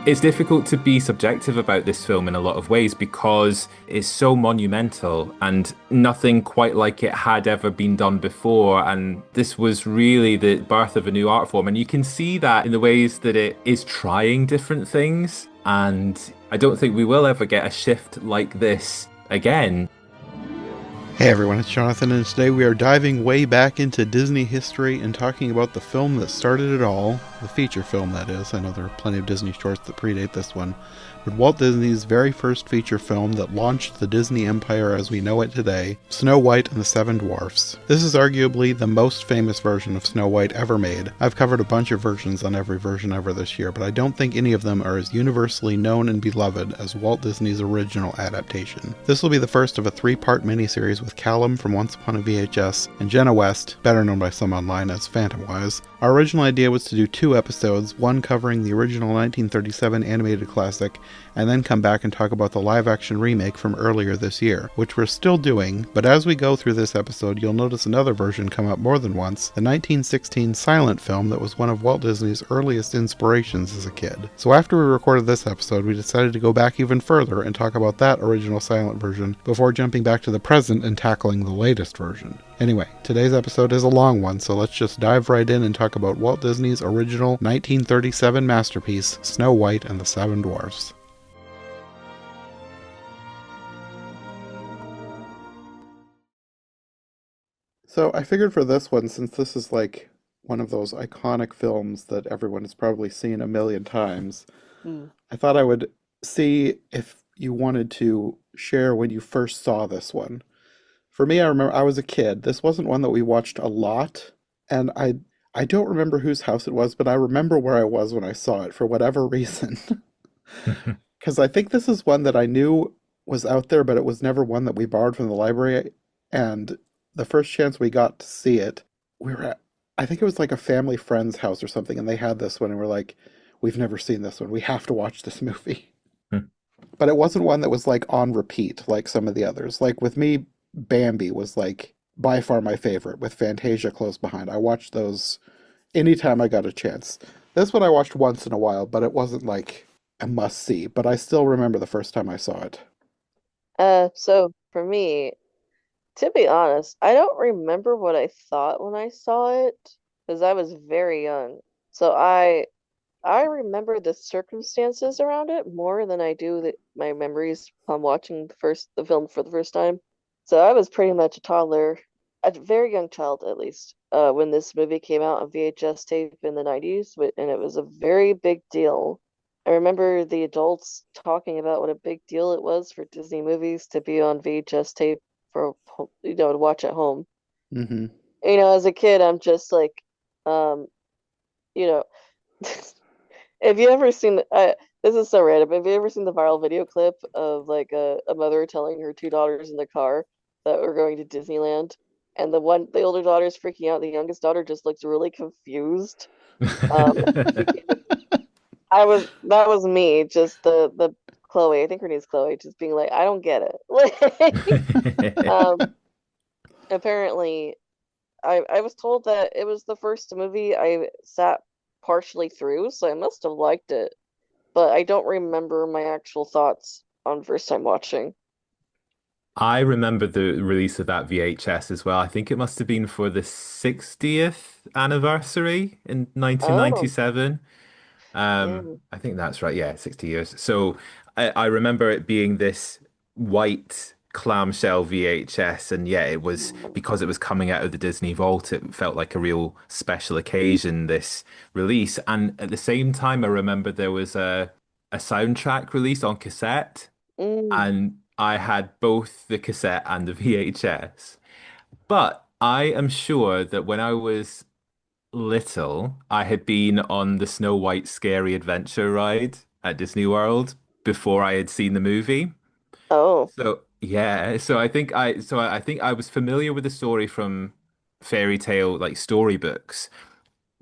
It's difficult to be subjective about this film in a lot of ways because it's so monumental and nothing quite like it had ever been done before. And this was really the birth of a new art form. And you can see that in the ways that it is trying different things. And I don't think we will ever get a shift like this again. Hey everyone, it's Jonathan, and today we are diving way back into Disney history and talking about the film that started it all, the feature film that is. I know there are plenty of Disney shorts that predate this one, but Walt Disney's very first feature film that launched the Disney empire as we know it today, Snow White and the Seven Dwarfs. This is arguably the most famous version of Snow White ever made. I've covered a bunch of versions on every version ever this year, but I don't think any of them are as universally known and beloved as Walt Disney's original adaptation. This will be the first of a three-part miniseries with Callum from Once Upon a VHS and Jenna West, better known by some online as Phantomwise. Our original idea was to do 2 episodes, one covering the original 1937 animated classic, and then come back and talk about the live-action remake from earlier this year, which we're still doing, but as we go through this episode, you'll notice another version come up more than once, the 1916 silent film that was one of Walt Disney's earliest inspirations as a kid. So after we recorded this episode, we decided to go back even further and talk about that original silent version before jumping back to the present and tackling the latest version. Anyway, today's episode is a long one, so let's just dive right in and talk about Walt Disney's original 1937 masterpiece, Snow White and the Seven Dwarfs. So I figured for this one, since this is like one of those iconic films that everyone has probably seen a million times, Hmm. I thought I would see if you wanted to share when you first saw this one. For me, I remember I was a kid. This wasn't one that we watched a lot, and I don't remember whose house it was, but I remember where I was when I saw it for whatever reason. Because I think this is one that I knew was out there, but it was never one that we borrowed from the library. And the first chance we got to see it, we were at, I think it was like a family friend's house or something, and they had this one, and we're like, we've never seen this one. We have to watch this movie. But it wasn't one that was like on repeat like some of the others. Like with me, Bambi was like by far my favorite, with Fantasia close behind. I watched those anytime I got a chance. This one I watched once in a while, but it wasn't like a must see. But I still remember the first time I saw it. So for me, to be honest, I don't remember what I thought when I saw it because I was very young. So I remember the circumstances around it more than I do my memories upon watching the film for the first time. So I was pretty much a toddler, a very young child at least, when this movie came out on VHS tape in the 90s, and it was a very big deal. I remember the adults talking about what a big deal it was for Disney movies to be on VHS tape for, to watch at home. Hmm. As a kid, I'm just like, um, you know, have you ever seen this is so random. Have you ever seen the viral video clip of like a mother telling her 2 daughters in the car that we're going to Disneyland? And the older daughter's freaking out. The youngest daughter just looks really confused. Because that was me, just the Chloe, I think her name's Chloe, just being like, I don't get it. Like, apparently I was told that it was the first movie I sat partially through, so I must have liked it, but I don't remember my actual thoughts on first time watching. I remember the release of that VHS as well. I think it must have been for the 60th anniversary in Oh, 1997. yeah. I think that's right. Yeah, 60 years. So I remember it being this white clamshell VHS, and yeah, it was because it was coming out of the Disney Vault. It felt like a real special occasion, this release. And at the same time, I remember there was a soundtrack release on cassette, Mm. and I had both the cassette and the VHS. But I am sure that when I was little, I had been on the Snow White Scary Adventure ride at Disney World before I had seen the movie. Oh. So yeah, so I think I was familiar with the story from fairy tale like storybooks.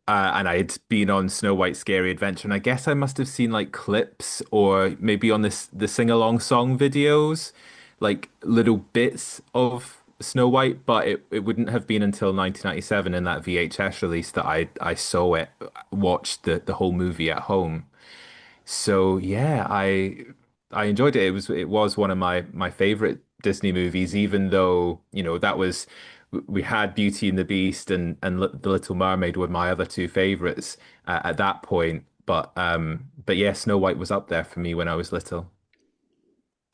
And I had been on Snow White Scary Adventure, and I guess I must have seen like clips or maybe on the sing-along song videos, like little bits of Snow White, but it wouldn't have been until 1997 in that VHS release that I saw it, watched the whole movie at home. So yeah, I enjoyed it. It was one of my favorite Disney movies, even though, that was we had Beauty and the Beast and The Little Mermaid were my other two favorites at that point. But yeah, Snow White was up there for me when I was little.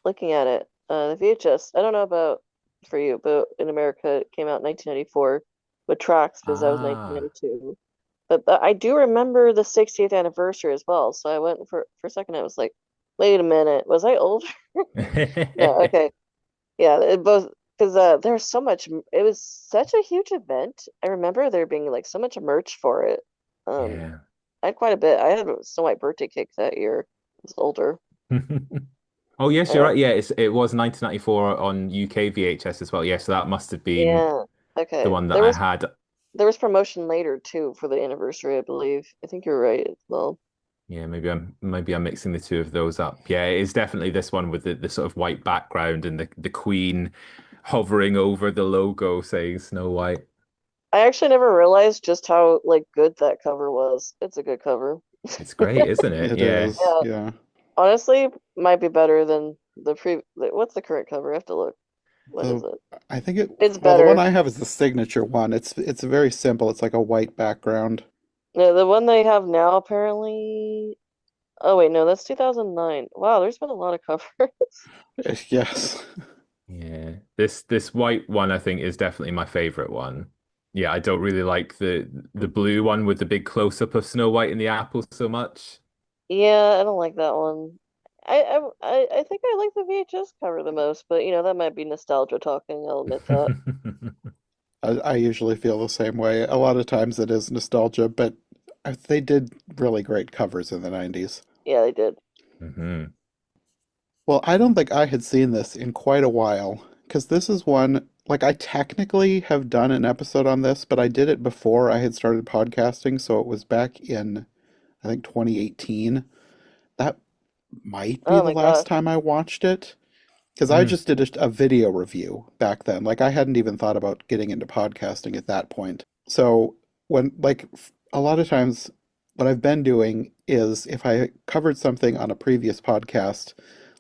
Looking at it, the VHS, I don't know about for you, but in America it came out in 1994 with tracks because that was Ah. 1992. But I do remember the 60th anniversary as well. So I went for a second. I was like, wait a minute, was I old? No, okay, yeah, it both because there's so much. It was such a huge event. I remember there being like so much merch for it. Um, Yeah. I had quite a bit. I had a Snow White birthday cake that year. I was older. Oh yes, you're Uh, right. Yeah, it was 1994 on UK VHS as well. Yeah, so that must have been yeah. the Okay. one that I had. There was promotion later too for the anniversary, I believe. I think you're right as well. Yeah, maybe I'm mixing the two of those up. Yeah, it is definitely this one with the sort of white background and the Queen hovering over the logo saying Snow White. I actually never realized just how like good that cover was. It's a good cover. It's great, isn't it? It Yeah. is, Yeah. yeah. Honestly, might be better than what's the current cover? I have to look. What is The it? I think it It's well, the one better. I have is the signature one. It's very simple. It's like a white background. No, the one they have now apparently. Oh wait, no, that's 2009. Wow, there's been a lot of covers. Yes. Yeah. This white one I think is definitely my favorite one. Yeah, I don't really like the blue one with the big close-up of Snow White and the apple so much. Yeah, I don't like that one. I think I like the VHS cover the most, but that might be nostalgia talking. I'll admit that. I usually feel the same way. A lot of times it is nostalgia, but they did really great covers in the 90s. Yeah, they did. Hmm. Well, I don't think I had seen this in quite a while, because this is one, like, I technically have done an episode on this, but I did it before I had started podcasting, so it was back in, I think, 2018. That might be Oh the my last gosh. time I watched it, because I Mm. just did a video review back then. Like, I hadn't even thought about getting into podcasting at that point. So, a lot of times, what I've been doing is if I covered something on a previous podcast,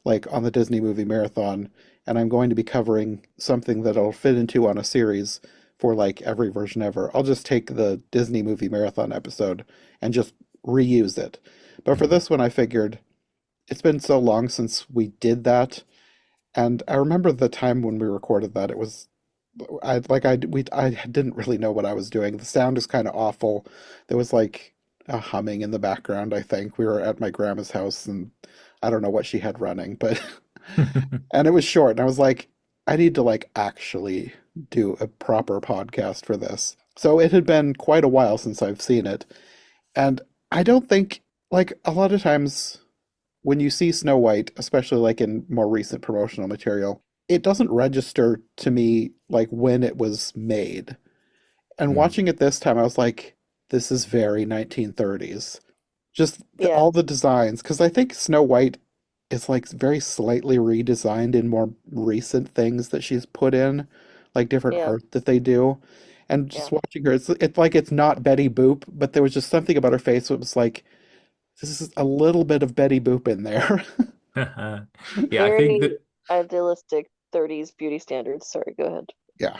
like on the Disney Movie Marathon, and I'm going to be covering something that'll fit into on a series for like every version ever, I'll just take the Disney Movie Marathon episode and just reuse it. But for Mhm. this one, I figured it's been so long since we did that, and I remember the time when we recorded that, it was I didn't really know what I was doing. The sound is kind of awful. There was like a humming in the background, I think. We were at my grandma's house and I don't know what she had running, but and it was short and I was like, I need to like actually do a proper podcast for this. So it had been quite a while since I've seen it, and I don't think, like, a lot of times when you see Snow White, especially like in more recent promotional material, it doesn't register to me like when it was made. And Mm. watching it this time, I was like, this is very 1930s. Just Yeah, all the designs, because I think Snow White is like very slightly redesigned in more recent things that she's put in, like different yeah, art that they do. And yeah. just watching her, it's like it's not Betty Boop, but there was just something about her face that was like, this is a little bit of Betty Boop in there. Yeah, I think Very that idealistic 30s beauty standards. Sorry, go ahead. Yeah.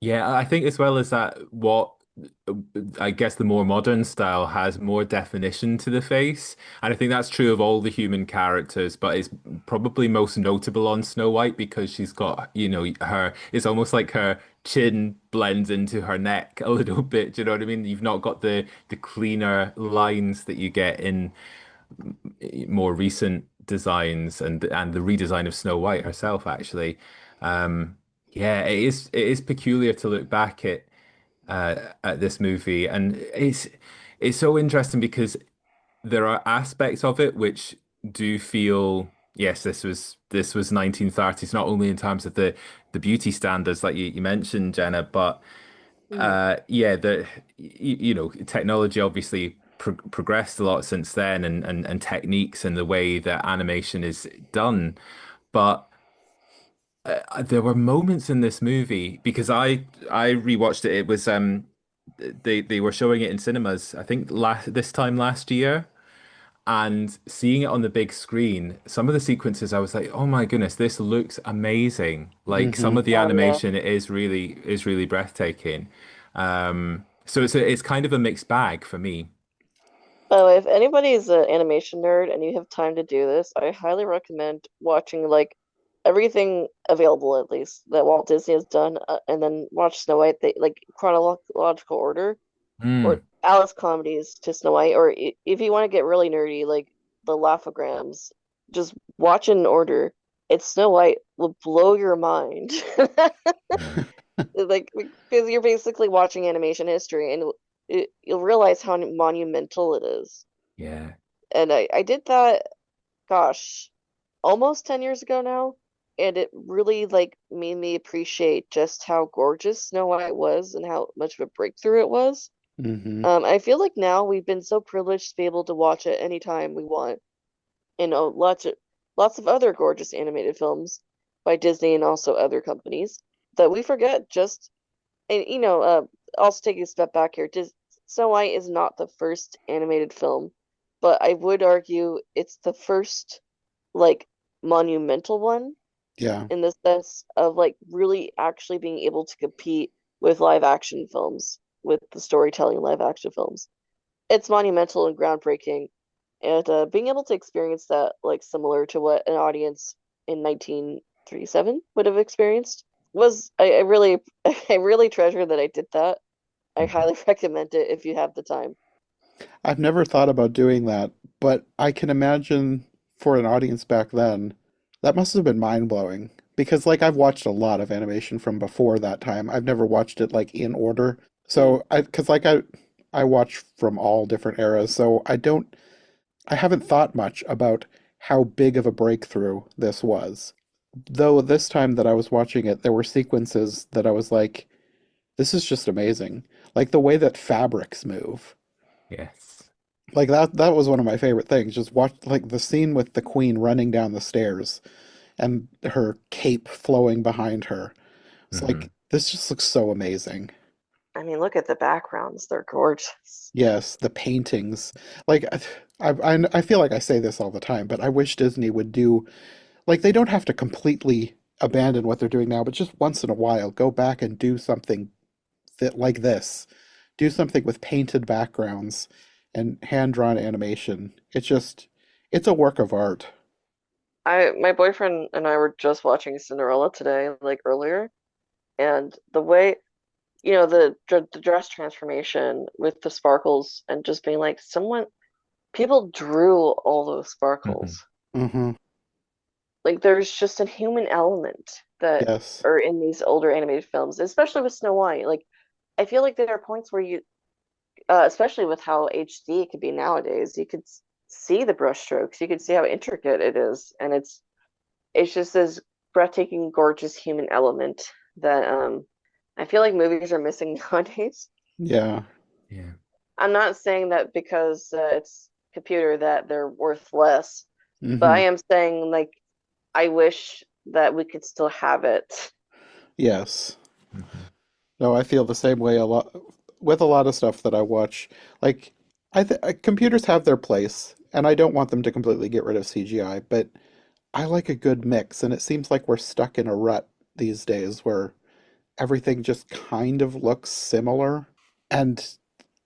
Yeah, I think as well as that, what I guess the more modern style has more definition to the face. And I think that's true of all the human characters, but it's probably most notable on Snow White because she's got, it's almost like her chin blends into her neck a little bit. Do you know what I mean? You've not got the cleaner lines that you get in more recent designs and the redesign of Snow White herself, actually. Yeah, it is peculiar to look back at this movie, and it's so interesting because there are aspects of it which do feel, yes, this was 1930s, not only in terms of the beauty standards like you mentioned, Jenna, but Mhm. yeah, technology obviously progressed a lot since then, and techniques and the way that animation is done, but there were moments in this movie because I rewatched it. It was they were showing it in cinemas, I think last this time last year, And seeing it on the big screen, some of the sequences I was like, "Oh my goodness, this looks amazing." Like some Mm-hmm. of the Oh yeah. animation is really breathtaking. So it's kind of a mixed bag for me. By the way, if anybody's an animation nerd and you have time to do this, I highly recommend watching like everything available at least that Walt Disney has done, and then watch Snow White, they like chronological order, or Mm, Alice comedies to Snow White, or if you want to get really nerdy, like the Laugh-O-Grams, just watch in order. It's Snow White will blow your mind. Like because you're basically watching animation history, and you'll realize how monumental it is. yeah. And I did that, gosh, almost 10 years ago now, and it really like made me appreciate just how gorgeous Snow White was and how much of a breakthrough it was. Mm-hmm. I feel like now we've been so privileged to be able to watch it anytime we want. Lots of other gorgeous animated films by Disney and also other companies that we forget just. And also taking a step back here, Snow White is not the first animated film, but I would argue it's the first like monumental one Yeah. in the sense of like really actually being able to compete with live action films, with the storytelling in live action films. It's monumental and groundbreaking, and being able to experience that like similar to what an audience in 1937 would have experienced was I really I really treasure that I did that. I Mhm. highly recommend it if you have the time. I've never thought about doing that, but I can imagine for an audience back then, that must have been mind-blowing. Because like I've watched a lot of animation from before that time. I've never watched it like in order. Mm. So because like I watch from all different eras, so I haven't thought much about how big of a breakthrough this was. Though this time that I was watching it, there were sequences that I was like, this is just amazing. Like the way that fabrics move. Yes. Like that was one of my favorite things. Just watch like the scene with the queen running down the stairs and her cape flowing behind her. It's like Hmm. this just looks so amazing. I mean, look at the backgrounds; they're gorgeous. Yes, the paintings. Like I feel like I say this all the time, but I wish Disney would do like they don't have to completely abandon what they're doing now, but just once in a while go back and do something that like this. Do something with painted backgrounds and hand-drawn animation. It's a work of art. My boyfriend and I were just watching Cinderella today, like earlier, and the way, the dress transformation with the sparkles and just being like, people drew all those Hmm. sparkles. Mm-hmm. Like there's just a human element that Yes. are in these older animated films, especially with Snow White. Like I feel like there are points where especially with how HD it could be nowadays, you could see the brushstrokes, you could see how intricate it is, and it's just this breathtaking, gorgeous human element that I feel like movies are missing nowadays. Yeah. Yeah. I'm not saying that because it's computer that they're worth less, but I Mm-hmm. am saying like I wish that we could still have it. Yes. Hmm. No, I feel the same way a lot with a lot of stuff that I watch. Like, computers have their place, and I don't want them to completely get rid of CGI, but I like a good mix, and it seems like we're stuck in a rut these days where everything just kind of looks similar. And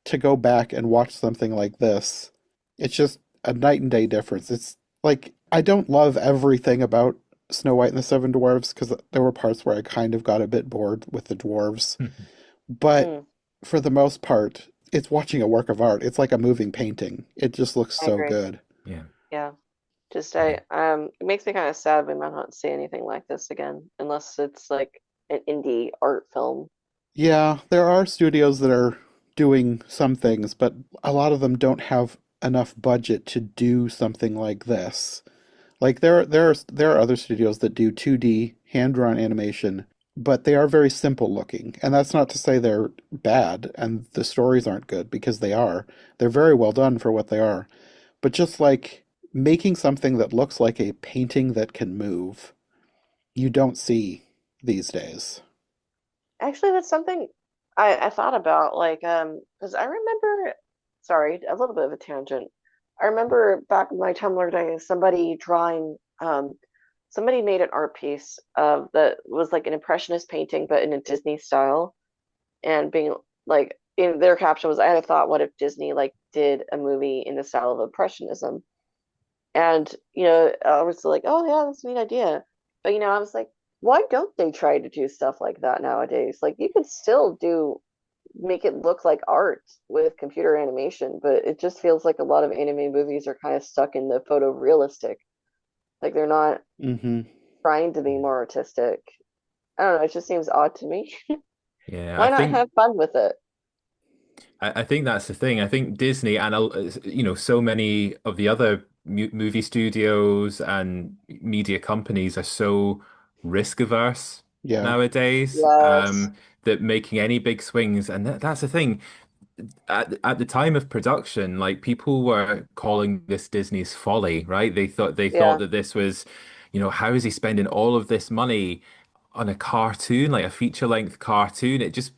to go back and watch something like this, it's just a night and day difference. It's like I don't love everything about Snow White and the Seven Dwarfs because there were parts where I kind of got a bit bored with the dwarves. But Mm, for the most part, it's watching a work of art. It's like a moving painting. It just looks I so agree. good. Yeah. Yeah. Just Yeah. it makes me kind of sad we might not see anything like this again, unless it's like an indie art film. Yeah, there are studios that are doing some things, but a lot of them don't have enough budget to do something like this. Like there are other studios that do 2D hand-drawn animation, but they are very simple looking. And that's not to say they're bad and the stories aren't good because they are. They're very well done for what they are. But just like making something that looks like a painting that can move, you don't see these days. Actually, that's something I thought about, like, because I remember, sorry, a little bit of a tangent. I remember back in my Tumblr days, somebody made an art piece of that was like an impressionist painting, but in a Disney style, and being like, in their caption was, "I had a thought, what if Disney like did a movie in the style of impressionism?" And I was like, "Oh yeah, that's a neat idea," but I was like, why don't they try to do stuff like that nowadays? Like you could still do make it look like art with computer animation, but it just feels like a lot of anime movies are kind of stuck in the photorealistic. Like they're not Mm-hmm. trying to be more artistic. I don't know, it just seems odd to me. Yeah, Why not have fun with it? I think that's the thing. I think Disney and so many of the other mu movie studios and media companies are so risk averse Yeah. nowadays, Yes. that making any big swings, and that's the thing. At the time of production, like people were calling this Disney's folly, right? They thought Yeah. that this was, how is he spending all of this money on a cartoon, like a feature-length cartoon? It just,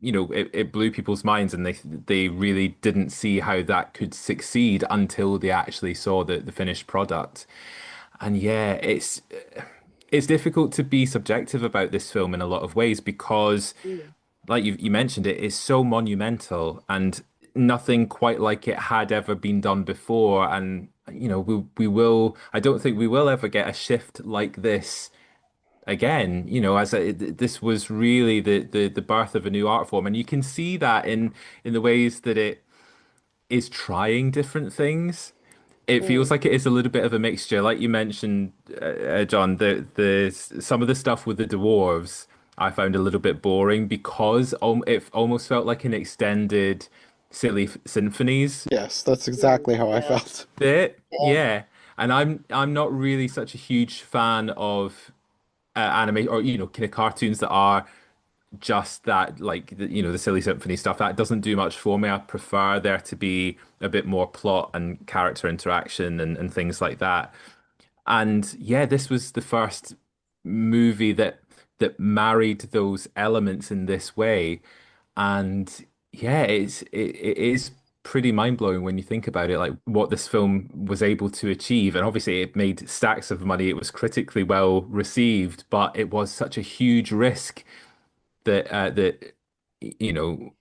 it blew people's minds, and they really didn't see how that could succeed until they actually saw the finished product. And yeah, it's difficult to be subjective about this film in a lot of ways because Mm. like you mentioned, it is so monumental and nothing quite like it had ever been done before. And we will. I don't think we will ever get a shift like this again. This was really the birth of a new art form, and you can see that in the ways that it is trying different things. It feels Mm. like it is a little bit of a mixture, like you mentioned, John. The some of the stuff with the dwarves I found a little bit boring because it almost felt like an extended silly symphonies Yes, that's Mm. exactly how I Yeah. felt. bit. Yeah. Yeah, and I'm not really such a huge fan of anime or kind of cartoons that are just that, like the silly symphony stuff. That doesn't do much for me. I prefer there to be a bit more plot and character interaction and things like that. And yeah, this was the first movie that married those elements in this way. And yeah, it is pretty mind-blowing when you think about it, like what this film was able to achieve. And obviously it made stacks of money. It was critically well received, but it was such a huge risk that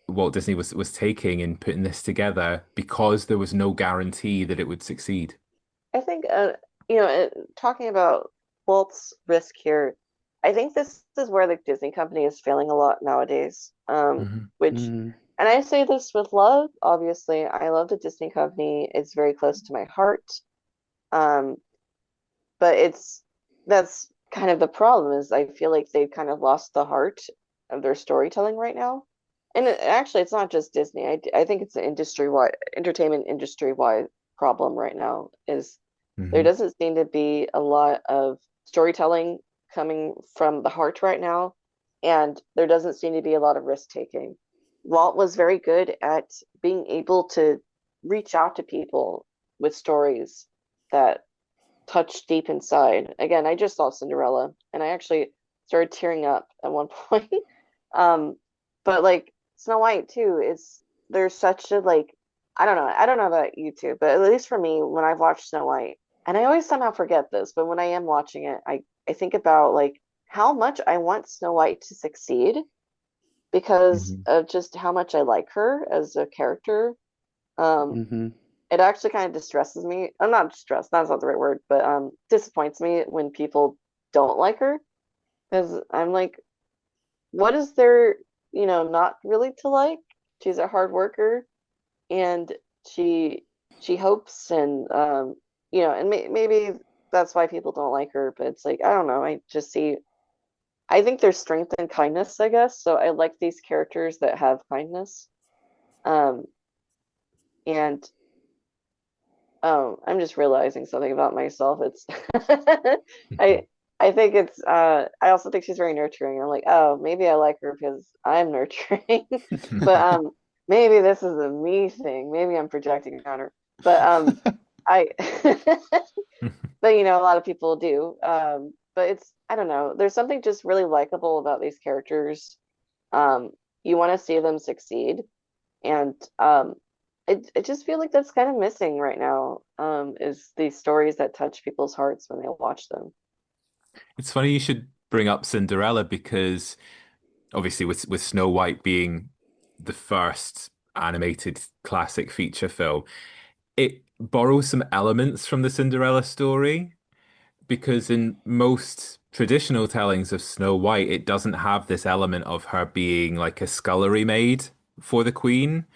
Walt Disney was taking in putting this together because there was no guarantee that it would succeed. I think, talking about Walt's risk here, I think this is where the Disney company is failing a lot nowadays. Hmm. Which, Mm, and I say this with love, obviously. I love the Disney company. It's very close to my heart. Um, but that's kind of the problem is I feel like they've kind of lost the heart of their storytelling right now. And actually, it's not just Disney. I think it's an industry-wide, entertainment industry-wide problem right now is there Hmm. doesn't seem to be a lot of storytelling coming from the heart right now, and there doesn't seem to be a lot of risk taking. Walt was very good at being able to reach out to people with stories that touch deep inside. Again, I just saw Cinderella, and I actually started tearing up at one point. Um, but like Snow White too, there's such a like I don't know about you two, but at least for me, when I've watched Snow White, and I always somehow forget this, but when I am watching it, I think about like how much I want Snow White to succeed because Hmm. of just how much I like her as a character. Um, mm-hmm. it actually kind of distresses me. I'm not distressed, that's not the right word, but disappoints me when people don't like her because I'm like, what is there, not really to like? She's a hard worker and she she hopes and and maybe that's why people don't like her, but it's like I don't know. I think there's strength in kindness, I guess. So I like these characters that have kindness. Um, and I'm just realizing something about myself. It's I I think it's I also think she's very nurturing. I'm like, oh, maybe I like her because I'm nurturing. But maybe this is a me thing. Maybe I'm projecting on her. But I but a lot of people do. But it's I don't know. There's something just really likable about these characters. Um, you want to see them succeed. And I just feel like that's kind of missing right now, is these stories that touch people's hearts when they watch them. It's funny you should bring up Cinderella because obviously with Snow White being the first animated classic feature film, it borrows some elements from the Cinderella story because in most traditional tellings of Snow White, it doesn't have this element of her being like a scullery maid for the queen.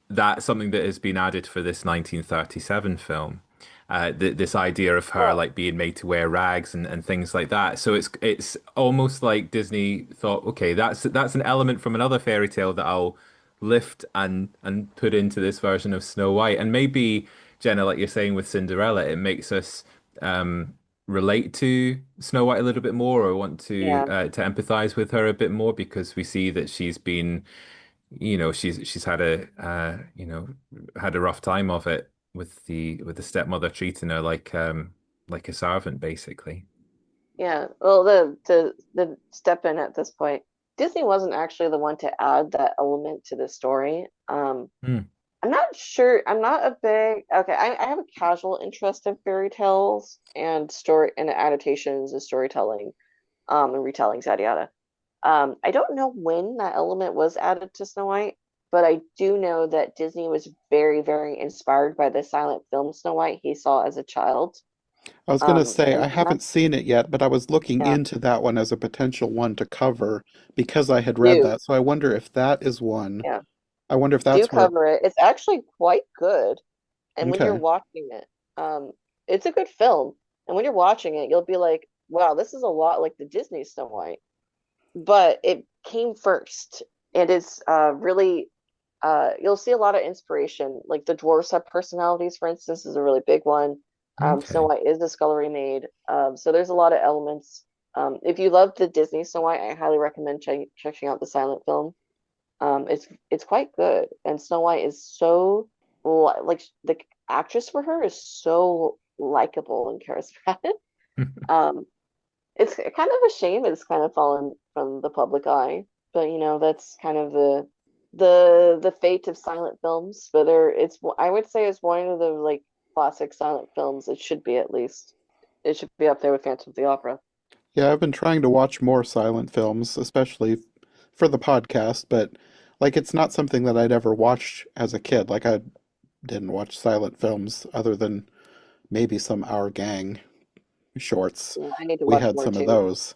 That's something that has been added for this 1937 film. This idea of her Oh, like being made to wear rags and things like that. So it's almost like Disney thought, okay, that's an element from another fairy tale that I'll lift and put into this version of Snow White. And maybe Jenna, like you're saying with Cinderella, it makes us um, relate to Snow White a little bit more, or want yeah, to empathize with her a bit more because we see that she's been she's had a had a rough time of it with the stepmother treating her like a servant basically. yeah. Well, the step in at this point, Disney wasn't actually the one to add that element to the story. Hmm. I'm not sure. I'm not a big okay. I have a casual interest in fairy tales and story and adaptations and storytelling, and retellings, yada yada. I don't know when that element was added to Snow White, but I do know that Disney was very, very inspired by the silent film Snow White he saw as a child. I was going to say, And I haven't that's seen it yet, but I was looking yeah, into that one as a potential one to cover because I had read do that. So I wonder if that is one. yeah, I wonder if do that's where. cover it. It's actually quite good. And when you're Okay. watching it, it's a good film. And when you're watching it, you'll be like, wow, this is a lot like the Disney Snow White. But it came first. It is really you'll see a lot of inspiration. Like the dwarves have personalities, for instance, is a really big one. Snow Okay. White is a scullery maid. So there's a lot of elements. If you love the Disney Snow White, I highly recommend checking out the silent film. It's quite good, and Snow White is so like the actress for her is so likable and charismatic. Um, it's kind of a shame it's kind of fallen from the public eye, but that's kind of the fate of silent films. But I would say it's one of the like classic silent films. It should be at least. It should be up there with Phantom of the Opera. Yeah, I've been trying to watch more silent films, especially for the podcast, but like it's not something that I'd ever watched as a kid. Like I didn't watch silent films other than maybe some Our Gang shorts. Yeah, I need to We watch had more some of too. those.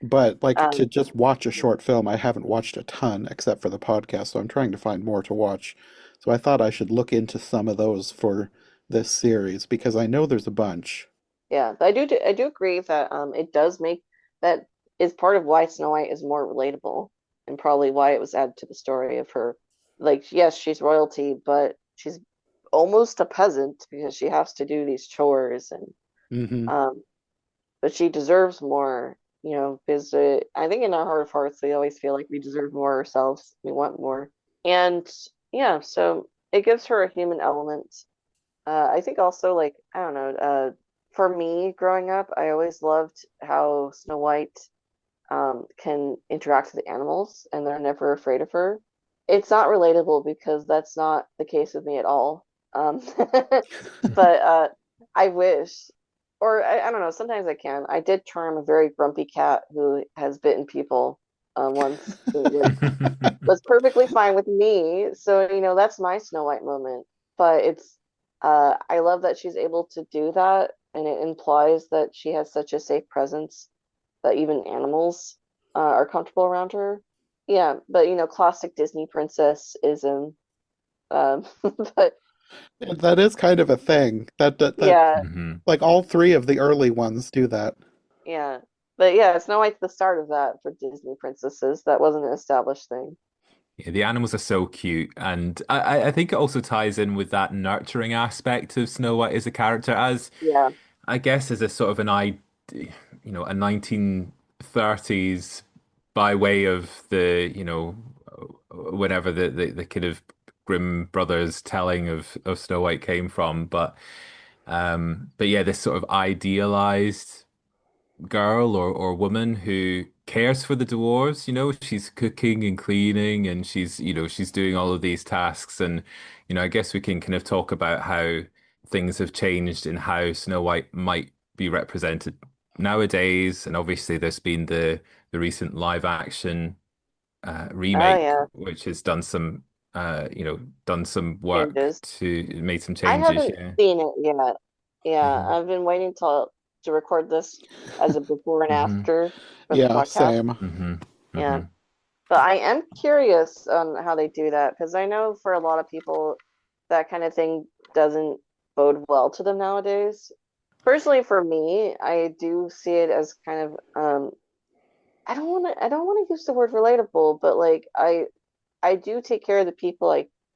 But like to Um, just watch a short film, I haven't watched a ton except for the podcast, so I'm trying to find more to watch. So I thought I should look into some of those for this series because I know there's a bunch. yeah, I do agree that it does make that is part of why Snow White is more relatable and probably why it was added to the story of her. Like, yes, she's royalty, but she's almost a peasant because she has to do these chores and Hmm. um but she deserves more, because I think in our heart of hearts we always feel like we deserve more ourselves. We want more. And yeah, so it gives her a human element. I think also like I don't know, for me growing up, I always loved how Snow White can interact with animals and they're never afraid of her. It's not relatable because that's not the case with me at all. But I wish, or I don't know, sometimes I can. I did charm a very grumpy cat who has bitten people once. Who was perfectly fine with me. So, that's my Snow White moment. But I love that she's able to do that, and it implies that she has such a safe presence that even animals are comfortable around her. Yeah, but classic Disney princessism. But That is kind of a thing. That yeah, Hmm. like all three of the early ones do that. yeah. But yeah, Snow White's the start of that for Disney princesses. That wasn't an established thing. Yeah, the animals are so cute, and I think it also ties in with that nurturing aspect of Snow White as a character, as Yeah, I guess as a sort of a 1930s by way of the, whatever the kind of Grimm brothers telling of Snow White came from, but yeah, this sort of idealized girl or woman who cares for the dwarves, you know, she's cooking and cleaning and she's, she's doing all of these tasks. And, I guess we can kind of talk about how things have changed in how Snow White might be represented nowadays. And obviously there's been the recent live action Oh remake, yeah, which has done some done some work changes. to made some I changes, haven't yeah. seen it yet. Yeah, Hmm. I've been waiting to record this as a before and Hmm. after for the Yeah, podcast. same. Hmm. Yeah, Hmm. but I am curious on how they do that because I know for a lot of people that kind of thing doesn't bode well to them nowadays. Personally, for me, I do see it as kind of I don't want to use the word relatable, but like I do take care of the people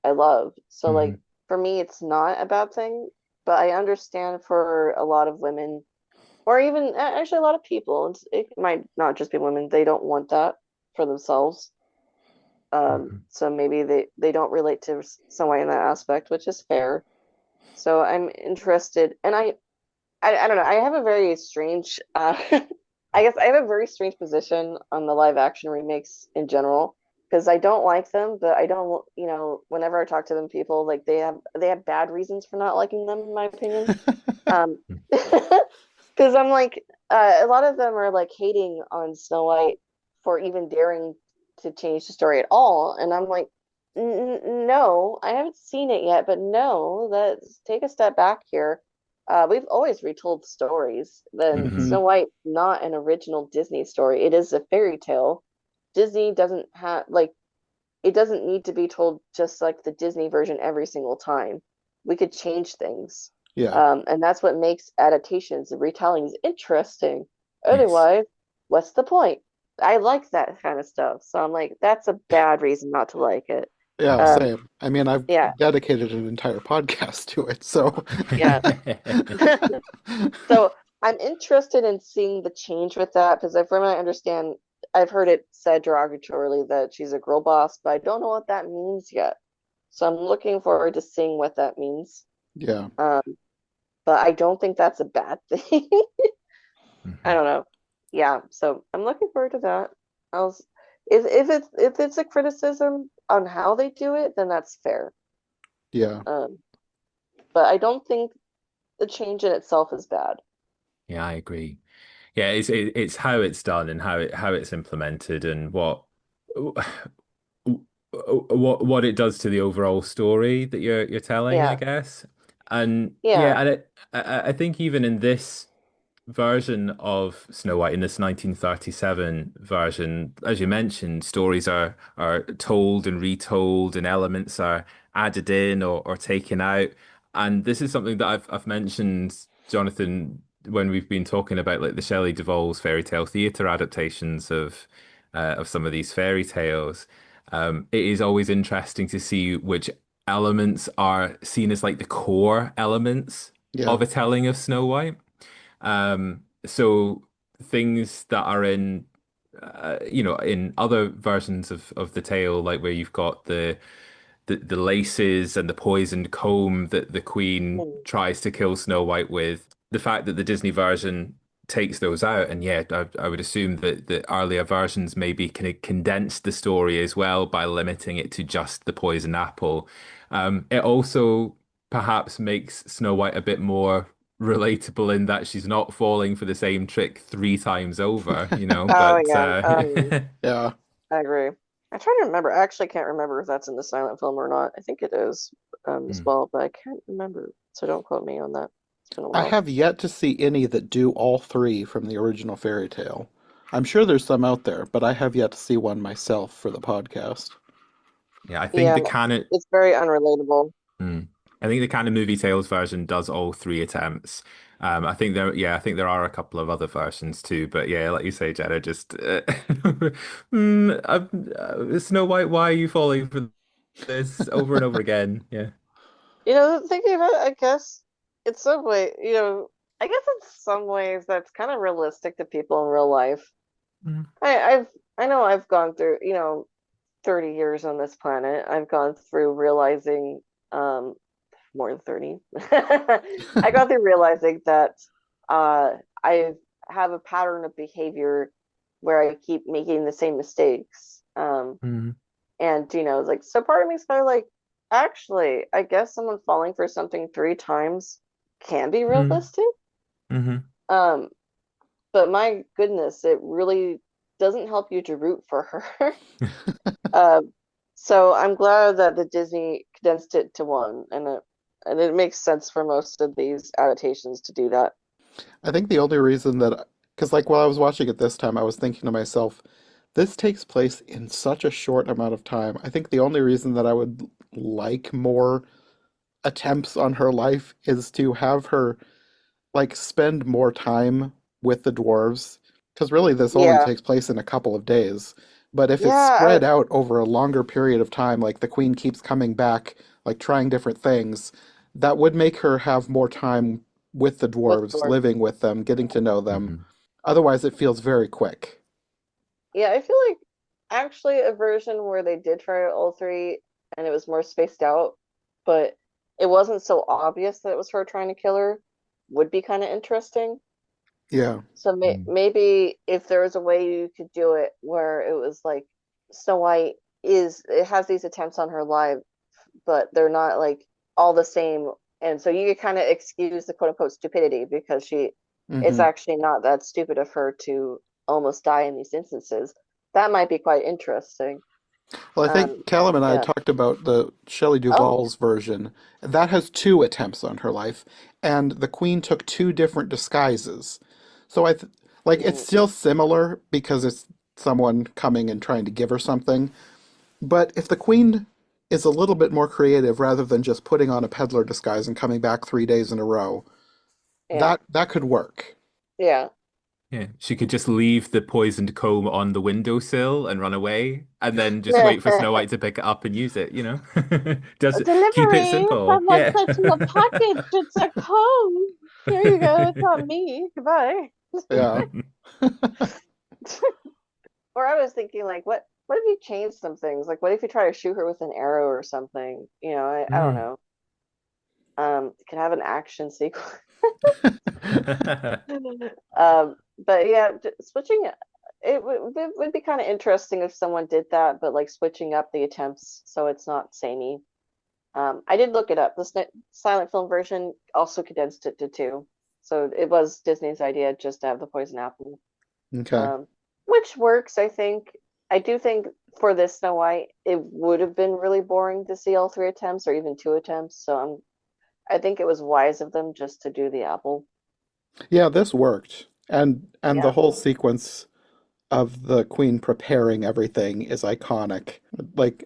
I love. So like Hmm. for me, it's not a bad thing, but I understand for a lot of women, or even actually a lot of people, it might not just be women, they don't want that for themselves. Hmm. So maybe they don't relate to someone in that aspect, which is fair. So I'm interested, and I don't know. I have a very strange, I guess I have a very strange position on the live action remakes in general because I don't like them, but I don't, whenever I talk to them, people like they have bad reasons for not liking them, in my opinion. Because I'm like, a lot of them are like hating on Snow White for even daring to change the story at all, and I'm like, No, I haven't seen it yet, but no, let's take a step back here. We've always retold stories. Then Hmm. Hmm. Snow White, not an original Disney story. It is a fairy tale. Disney doesn't have like it doesn't need to be told just like the Disney version every single time. We could change things. Yeah. And that's what makes adaptations and retellings interesting. Yes. Otherwise, what's the point? I like that kind of stuff. So I'm like, that's a bad reason not to like it. Yeah, Hmm. Um, same. I mean, I've yeah, dedicated an entire podcast to it, so yeah. So I'm interested in seeing the change with that because from what I understand, I've heard it said derogatorily that she's a girl boss, but I don't know what that means yet. So I'm looking forward to seeing what that means. yeah. Um, but I don't think that's a bad thing. I Hmm. don't know. Yeah, so I'm looking forward to that. I was, if it's a criticism on how they do it, then that's fair. Yeah. Um, but I don't think the change in itself is bad. Yeah, I agree. Yeah, it's how it's done and how it's implemented and what it does to the overall story that you're telling, I Yeah, guess. And yeah, yeah. and I think even in this version of Snow White, in this 1937 version, as you mentioned, stories are told and retold, and elements are added in or taken out. And this is something that I've mentioned, Jonathan, when we've been talking about like the Shelley Duvall's fairy tale theatre adaptations of some of these fairy tales. It is always interesting to see which elements are seen as like the core elements Yeah. of a telling of Snow White. So things that are in, in other versions of the tale, like where you've got the laces and the poisoned comb that the queen Mm. tries to kill Snow White with, the fact that the Disney version takes those out, and yeah, I would assume that the earlier versions maybe kind of condensed the story as well by limiting it to just the poison apple. It also perhaps makes Snow White a bit more relatable in that she's not falling for the same trick three times over, Oh but yeah. Yeah. I agree. I'm trying to remember. I actually can't remember if that's in the silent film or not. I think it is, as Hmm. well, but I can't remember. So don't quote me on that. It's been a I while. have yet to see any that do all three from the original fairy tale. I'm sure there's some out there, but I have yet to see one myself for the podcast. Yeah, I think Yeah, the canon. it's very unrelatable. Hmm. I think the kind of movie Tales version does all three attempts. I think there are a couple of other versions too, but yeah, like you say, Jenna, just Snow White, why are you falling for this over and over again? Yeah. Thinking about it, I guess in some way, I guess in some ways that's kind of realistic to people in real life. Mm. I know I've gone through, 30 years on this planet. I've gone through realizing, um, more than 30. I got through realizing that I have a pattern of behavior where I keep making the same mistakes. Mm, And like so part of me is kind of like, actually, I guess someone falling for something 3 times can be mm, realistic. hmm. Um, but my goodness, it really doesn't help you to root for her. Um, so I'm glad that the Disney condensed it to one, and it makes sense for most of these adaptations to do that. I think the only reason that, because like while I was watching it this time, I was thinking to myself, this takes place in such a short amount of time. I think the only reason that I would like more attempts on her life is to have her like spend more time with the dwarves, because really this only Yeah, takes place in a couple of days. But if it's yeah, spread out over a longer period of time, like the queen keeps coming back, like trying different things, that would make her have more time with the with dwarves, Thor. living with them, getting to know them. Hmm. Otherwise, it feels very quick. Yeah, I feel like actually a version where they did try all three and it was more spaced out, but it wasn't so obvious that it was her trying to kill her would be kind of interesting. Yeah. So maybe if there was a way you could do it where it was like Snow White is it has these attempts on her life, but they're not like all the same, and so you could kind of excuse the quote unquote stupidity because it's Hmm. actually not that stupid of her to almost die in these instances. That might be quite interesting. Well, I think Um, Callum and I had yeah. talked about the Shelley Oh. Duvall's version. That has two attempts on her life, and the Queen took two different disguises. So like it's Mm, still similar because it's someone coming and trying to give her something. But if the Queen is a little bit more creative rather than just putting on a peddler disguise and coming back 3 days in a row, yeah. that could work. Yeah. Yeah, she could just leave the poisoned comb on the windowsill and run away, and then just wait for Snow White to pick it up and use it, you know? Just keep it Delivery. simple. Someone Yeah. sent you a package. It's a comb. Here you go. It's on me. Goodbye. Yeah. Or I was thinking, like, what if you change some things? Like, what if you try to shoot her with an arrow or something? I don't Mm. know. It could have an action sequence. But yeah, switching it would be kind of interesting if someone did that, but like switching up the attempts so it's not samey. I did look it up. The silent film version also condensed it to two, so it was Disney's idea just to have the poison apple, Okay. um, which works, I think. I do think for this Snow White, it would have been really boring to see all 3 attempts or even 2 attempts. So I think it was wise of them just to do the apple. Yeah, this worked. And the Yeah, whole sequence of the queen preparing everything is iconic. Like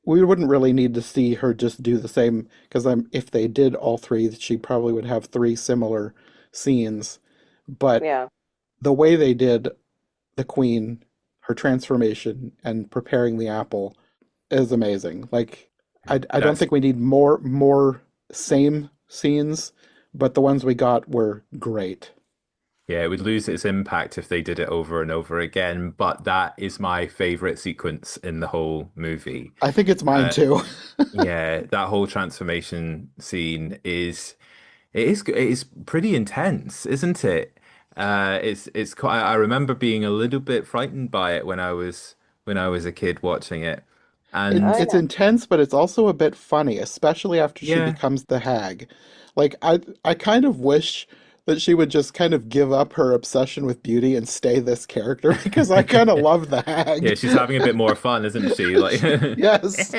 we wouldn't really need to see her just do the same because if they did all three, she probably would have three similar scenes. But yeah. the way they did the queen, her transformation and preparing the apple is amazing. Like I don't That's think we need more same scenes, but the ones we got were great. Yeah, it would lose its impact if they did it over and over again, but that is my favorite sequence in the whole movie. I think it's mine Uh, too. yeah, that whole transformation scene is pretty intense, isn't it? It's quite, I remember being a little bit frightened by it when I was a kid watching it. It, Oh And it's yeah. intense, but it's also a bit funny, especially after she yeah, becomes the hag. Like I kind of wish that she would just kind of give up her obsession with beauty and stay this character because I kind of love the yeah, hag. she's having a bit more fun, isn't she? Like Yes.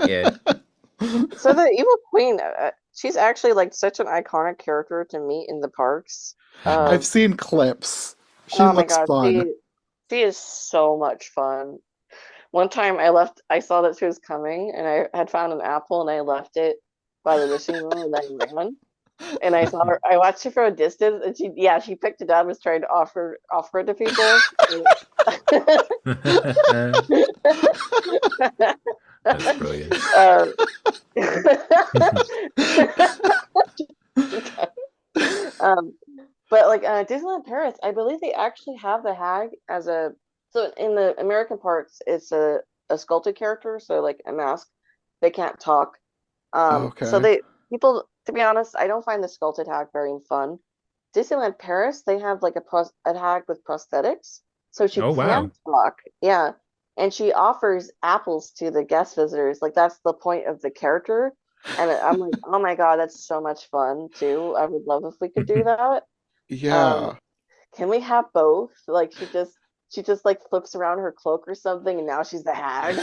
yeah. So the Evil Queen, she's actually like such an iconic character to meet in the parks. Mhm. I've seen clips. She Oh my looks God, fun. she is so much fun. One time I saw that she was coming, and I had found an apple, and I left it by the wishing well, and I ran. And I saw her. I watched her from a distance, and she picked it up and was trying to offer it to people. That's brilliant. um, um, but like Disneyland Paris, I believe they actually have the hag as a so in the American parks, it's a sculpted character, so like a mask. They can't talk. So Okay. they people to be honest, I don't find the sculpted hag very fun. Disneyland Paris, they have like a hag with prosthetics. so she Oh can wow. talk. Yeah. And she offers apples to the guest visitors. Like that's the point of the character. And I'm like, oh my God, that's so much fun too. I would love if we could do that. Um, Yeah. can we have both? Like she just like flips around her cloak or something and now she's the hag.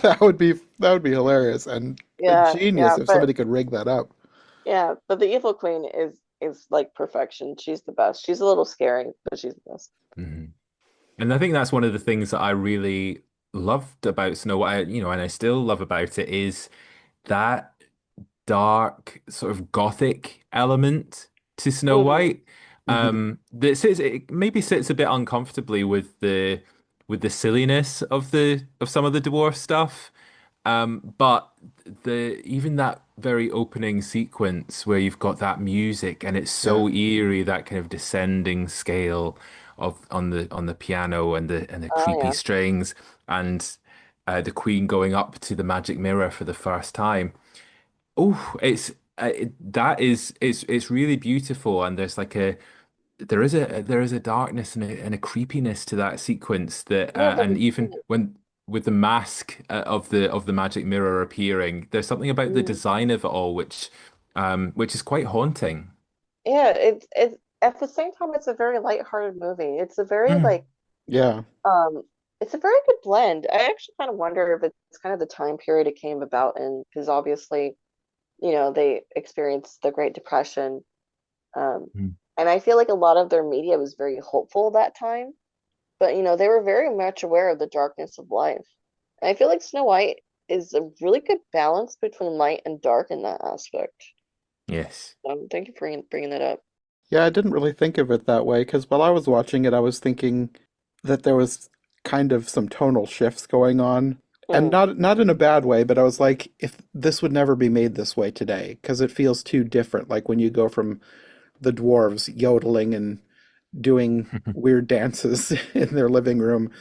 That would be hilarious and Yeah, genius yeah, if but somebody could rig that up. yeah, but the evil queen is like perfection. She's the best. She's a little scary, but she's the best. Mhm. And I think that's one of the things that I really loved about Snow White, and I still love about it is that dark sort of gothic element to Snow Hmm. White. Hmm. It maybe sits a bit uncomfortably with the silliness of some of the dwarf stuff. But the even that very opening sequence where you've got that music and it's Yeah. so eerie, that kind of descending scale of on the piano and the Oh creepy yeah. strings and the Queen going up to the magic mirror for the first time. Oh, it's really beautiful, and there is a darkness and a creepiness to that sequence that Yeah, and even when with the mask of the magic mirror appearing, there's something about the mm, design of it all which is quite haunting. yeah, it's at the same time it's a very lighthearted movie. It's a very Mm. like Yeah. um it's a very good blend. I actually kind of wonder if it's kind of the time period it came about in because obviously, they experienced the Great Depression. Um Mm. and I feel like a lot of their media was very hopeful that time. But they were very much aware of the darkness of life. And I feel like Snow White is a really good balance between light and dark in that aspect. Yes. Thank you for bringing that up. Yeah, I didn't really think of it that way because while I was watching it, I was thinking that there was kind of some tonal shifts going on, and Hmm. not in a bad way, but I was like, if this would never be made this way today, because it feels too different. Like when you go from the dwarves yodeling and doing weird dances in their living room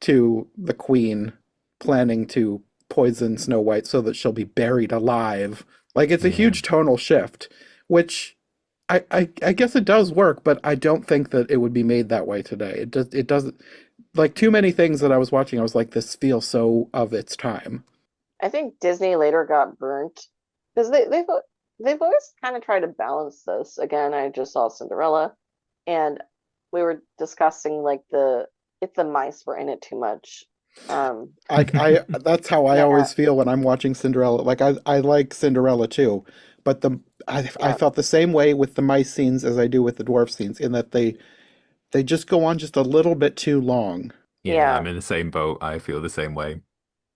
to the queen planning to poison Snow White so that she'll be buried alive. Like it's a Yeah. huge tonal shift, which I guess it does work, but I don't think that it would be made that way today. It doesn't like too many things that I was watching, I was like, this feels so of its time. I think Disney later got burnt because they've always kind of tried to balance this. Again, I just saw Cinderella, and we were discussing like the if the mice were in it too much. Um, I that's how I yeah, always feel when I'm watching Cinderella. Like I like Cinderella too, but I yeah, felt the same way with the mice scenes as I do with the dwarf scenes in that they just go on just a little bit too long. Yeah, yeah. I'm in the same boat. I feel the same way.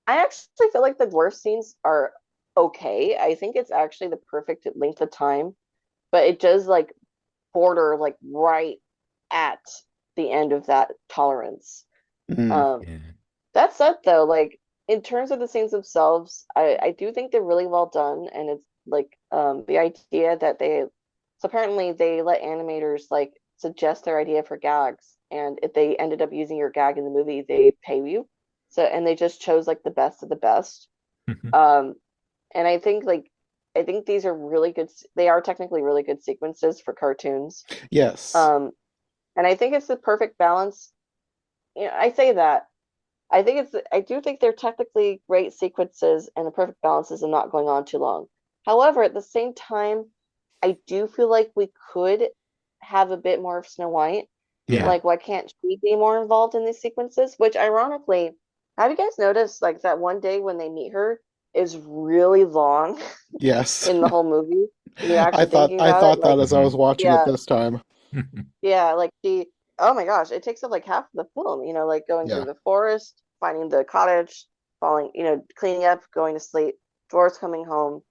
I actually feel like the dwarf scenes are okay. I think it's actually the perfect length of time, but it does like border like right at the end of that tolerance. Mm, Um, Yeah. that said, though, like in terms of the scenes themselves, I do think they're really well done, and it's like the idea that so apparently they let animators like suggest their idea for gags, and if they ended up using your gag in the movie, they pay you. So and they just chose like the best of the best. Um, and I think these are really good. They are technically really good sequences for cartoons. yes. Um, and I think it's the perfect balance. I say that. I do think they're technically great sequences and the perfect balance is them not going on too long. However, at the same time, I do feel like we could have a bit more of Snow White. Yeah. Yeah. Like, why can't she be more involved in these sequences? Which, ironically, have you guys noticed like that one day when they meet her is really long Yes. in the whole movie? When you're I actually thought thinking I about it, thought that like, as I was Hmm. watching it yeah, this time. yeah, like oh my gosh, it takes up like half of the film, like going through Yeah. the forest, finding the cottage, falling, cleaning up, going to sleep, dwarves coming home,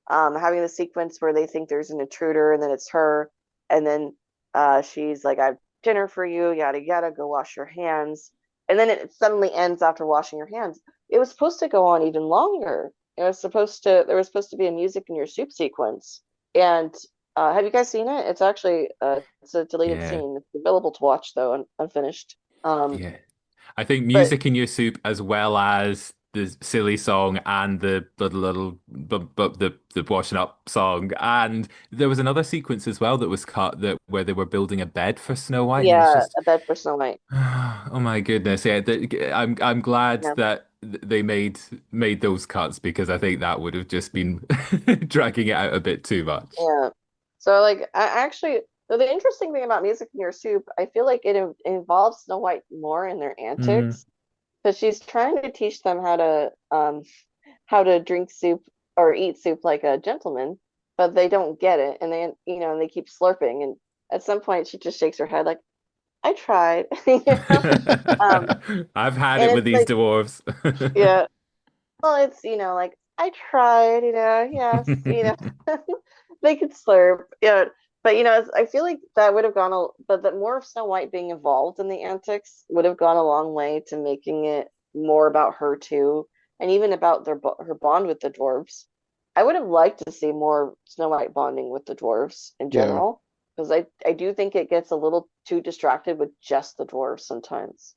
having the sequence where they think there's an intruder and then it's her, and then she's like, I have dinner for you, yada yada, go wash your hands. And then it suddenly ends after washing your hands. It was supposed to go on even longer. There was supposed to be a music in your soup sequence. And have you guys seen it? It's actually it's a deleted Yeah. scene. It's available to watch though, unfinished. Um, Yeah. I think but music in your soup as well as the silly song and the little the washing up song. And there was another sequence as well that was cut that where they were building a bed for Snow White, and it was Yeah, just a bed for Snow White. oh my goodness. Yeah, I'm glad Yeah, that they made those cuts because I think that would have just been dragging it out a bit too much. yeah. So like I actually so the interesting thing about Music in Your Soup, I feel like it involves Snow White more in their Mm. antics because she's trying to teach them how to drink soup or eat soup like a gentleman, but they don't get it and they and they keep slurping and at some point she just shakes her head like I tried, Um I've had and it with it's these like dwarves. yeah, well it's like I tried, yes, they could slurp, yeah. But I feel like that would have but that more of Snow White being involved in the antics would have gone a long way to making it more about her too, and even about her bond with the dwarves. I would have liked to see more Snow White bonding with the dwarves in Yeah. general, because I do think it gets a little too distracted with just the dwarves sometimes.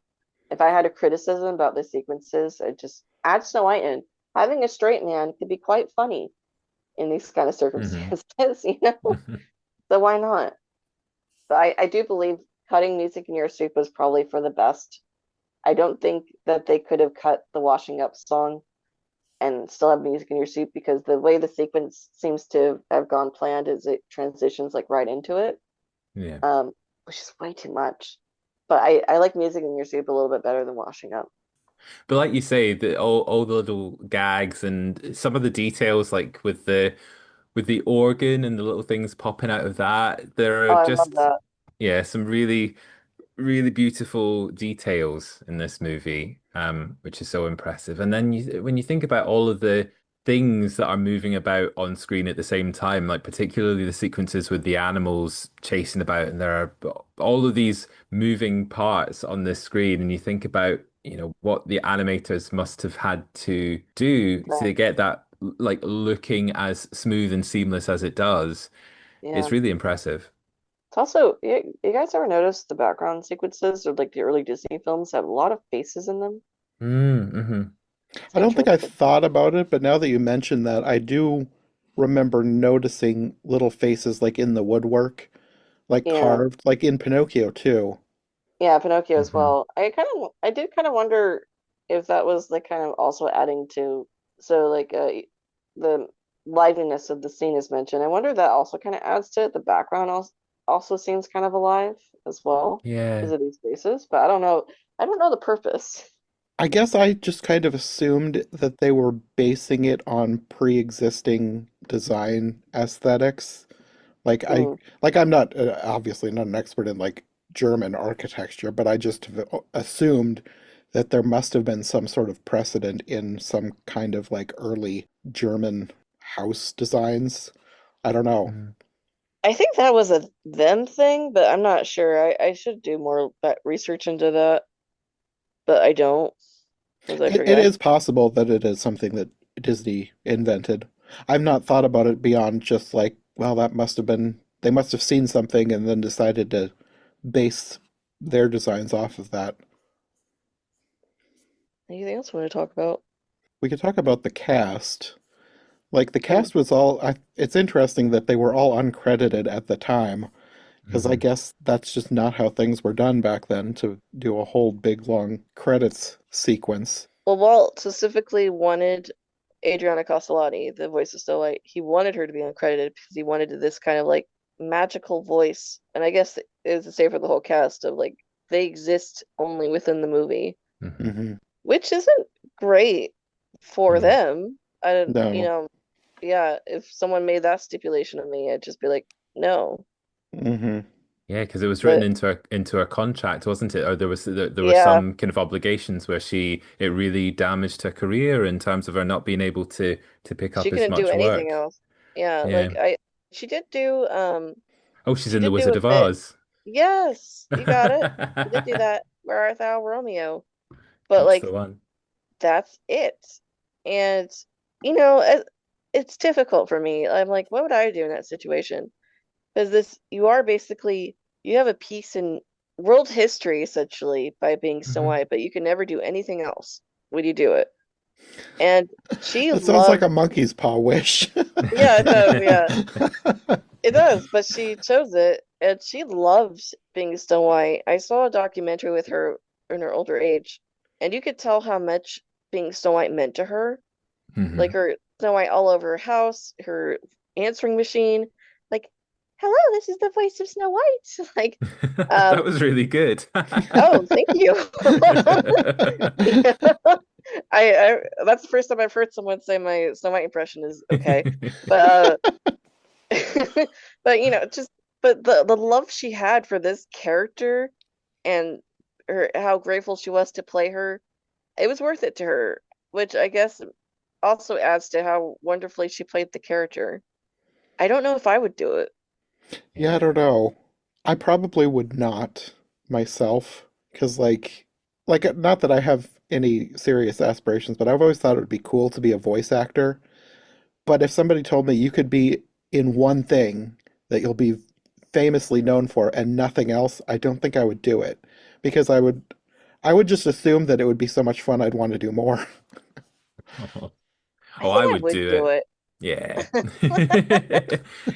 If I had a criticism about the sequences, I'd just add Snow White in. Having a straight man could be quite funny in these kind of hmm circumstances, you know? So why not? But I do believe cutting Music in Your Soup was probably for the best. I don't think that they could have cut the washing up song and still have Music in Your Soup because the way the sequence seems to have gone planned is it transitions like right into it, Yeah. which is way too much. But I like Music in Your Soup a little bit better than washing up. But like you say, all the little gags and some of the details, like with the organ and the little things popping out of that, there Oh, are I love just that. yeah, some really beautiful details in this movie, which is so impressive. And then when you think about all of the things that are moving about on screen at the same time, like particularly the sequences with the animals chasing about, and there are all of these moving parts on this screen, and you think about, what the animators must have had to do Right. to get that like looking as smooth and seamless as it does. It's Yeah. really impressive. It's also, you guys ever notice the background sequences or like the early Disney films have a lot of faces in them? Mm-hmm. It's I don't think I interesting. thought about it, but now that you mention that, I do remember noticing little faces like in the woodwork, like Yeah. carved, like in Pinocchio too. Yeah, Pinocchio as hmm well. I did kind of wonder if that was like kind of also adding to so like the liveliness of the scene is mentioned. I wonder if that also kind of adds to it. The background also seems kind of alive as well because Yeah. of these faces, but I don't know. I don't know the purpose. I guess I just kind of assumed that they were basing it on pre-existing design aesthetics. Like I Mm, like I'm not obviously not an expert in like German architecture, but I just assumed that there must have been some sort of precedent in some kind of like early German house designs. I don't know. Mm. I think that was a them thing, but I'm not sure. I should do more research into that, but I don't because I It forget. is possible that it is something that Disney invented. I've not thought about it beyond just like, well, that must have been, they must have seen something and then decided to base their designs off of that. Anything else you want to talk about? We could talk about the cast. Like the Mm. cast was it's interesting that they were all uncredited at the time, because I hmm guess that's just not how things were done back then to do a whole big long credits sequence. Well, Walt specifically wanted Adriana Castellani, the voice of Snow White. He wanted her to be uncredited because he wanted this kind of like magical voice, and I guess it is the same for the whole cast of like they exist only within the movie, hmm Hmm. which isn't great for Yeah. them. I don't, No. yeah, if someone made that stipulation of me, I'd just be like, no. Hmm. Yeah, because it was written But into a contract, wasn't it? Or there were yeah, some kind of obligations where it really damaged her career in terms of her not being able to pick she up as couldn't do much anything work. else. Yeah, Yeah. she did do Oh, she's she in The did do Wizard a of bit. Oz. Yes, you got it. She did do that. Where art thou, Romeo? But That's the like one. that's it. And you know, it, it's difficult for me. I'm like, what would I do in that situation? Because this you are basically you have a piece in world history essentially by being Snow hmm White, but you can never do anything else. Would you do it? And she That sounds like loved, a monkey's paw wish. yeah, it does, yeah. It does, but she chose it and she loves being Snow White. I saw a documentary with her in her older age, and you could tell how much being Snow White meant to her. Like Mhm. her Snow White all over her house, her answering machine, like, hello, this is the voice of Snow White. Like, That um, was really good. oh, thank you. Yeah. I that's the first time I've heard someone say my Snow White impression is okay. But but just but the love she had for this character and her how grateful she was to play her, it was worth it to her, which I guess also adds to how wonderfully she played the character. I don't know if I would do it. Yeah, I don't know. I probably would not myself, because not that I have any serious aspirations, but I've always thought it would be cool to be a voice actor. But if somebody told me you could be in one thing that you'll be famously known for and nothing else, I don't think I would do it because I would just assume that it would be so much fun I'd want to do more. I Oh, I think I would would do do it. it. Yeah.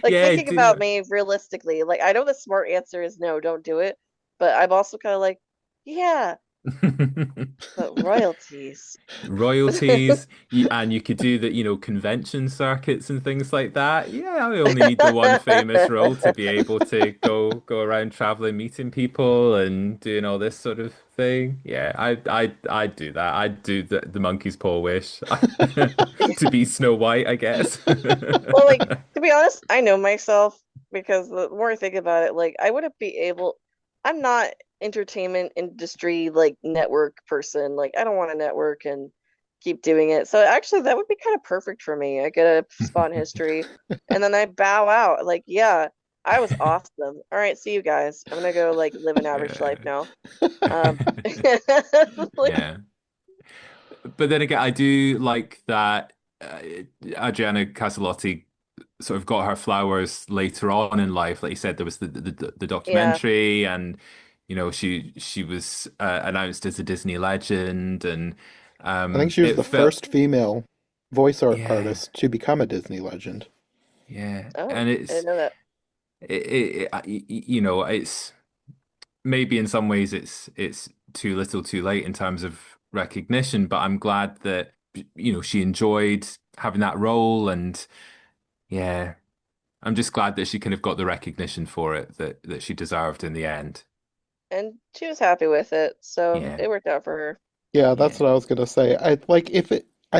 Like Yeah, thinking do about me realistically, like I know the smart answer is no, don't do it, but I'm also kind of like, yeah, it. but royalties. Royalties, and you could do the, convention circuits and things like that. Yeah, I only need the one famous role to be able to go around traveling, meeting people, and doing all this sort of thing. Yeah, I'd do that. I'd do the monkey's paw wish to be Snow White, I guess. Well, like to be honest, I know myself because the more I think about it, like I wouldn't be able. I'm not entertainment industry like network person. Like I don't want to network and keep doing it. So actually, that would be kind of perfect for me. I get a spot in history, and then I bow out. Like, yeah, I was awesome. All right, see you guys. I'm gonna go like live an average life Yeah. now. Um, like, Yeah. But then again, I do like that Adriana Caselotti sort of got her flowers later on in life. Like you said, there was the yeah. documentary, and she was announced as a Disney legend, and I think she was it the felt first female voice art yeah, artist to become a Disney legend. yeah, Oh, and I didn't know that. it's maybe in some ways it's too little too late in terms of recognition, but I'm glad that she enjoyed having that role, and yeah, I'm just glad that she kind of got the recognition for it that she deserved in the end. And she was happy with it, so Yeah. it worked out for her. Yeah, that's Yeah. what I was gonna say. I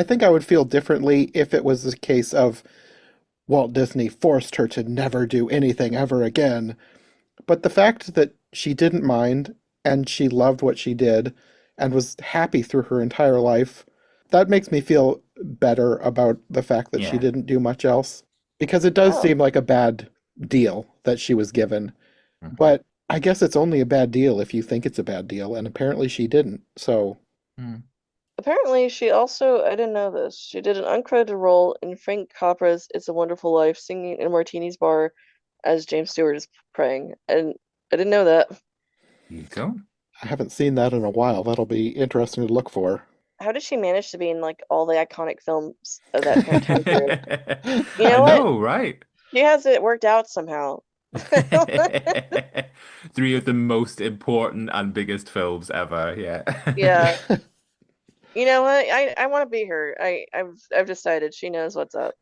think I would feel differently if it was a case of Walt Disney forced her to never do anything ever again. But the fact that she didn't mind and she loved what she did and was happy through her entire life, that makes me feel better about the fact that she Yeah. didn't do much else. Because it does Oh, seem like a bad deal that she was given. Mhm. But I guess it's only a bad deal if you think it's a bad deal, and apparently she didn't. So Mm. apparently she also, I didn't know this, she did an uncredited role in Frank Capra's It's a Wonderful Life, singing in a Martini's bar as James Stewart is praying. And I didn't know that. There you go. I haven't seen that in a while. That'll be interesting to look for. How did she manage to be in like all the iconic films of that time period? You I know what? know, right? She has it worked out somehow. Three of the most important and biggest films ever. Yeah. Yeah. You know what? I want to be her. I've decided she knows what's up.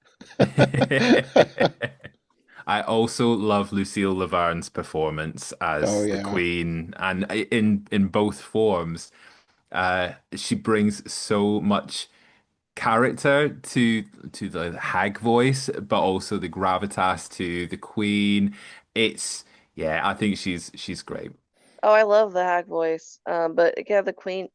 I also love Lucille Laverne's performance Oh as the yeah. Queen, and in both forms, she brings so much character to the hag voice, but also the gravitas to the Queen. It's yeah, I think she's great. Oh, I love the hack voice. But yeah, the Queen,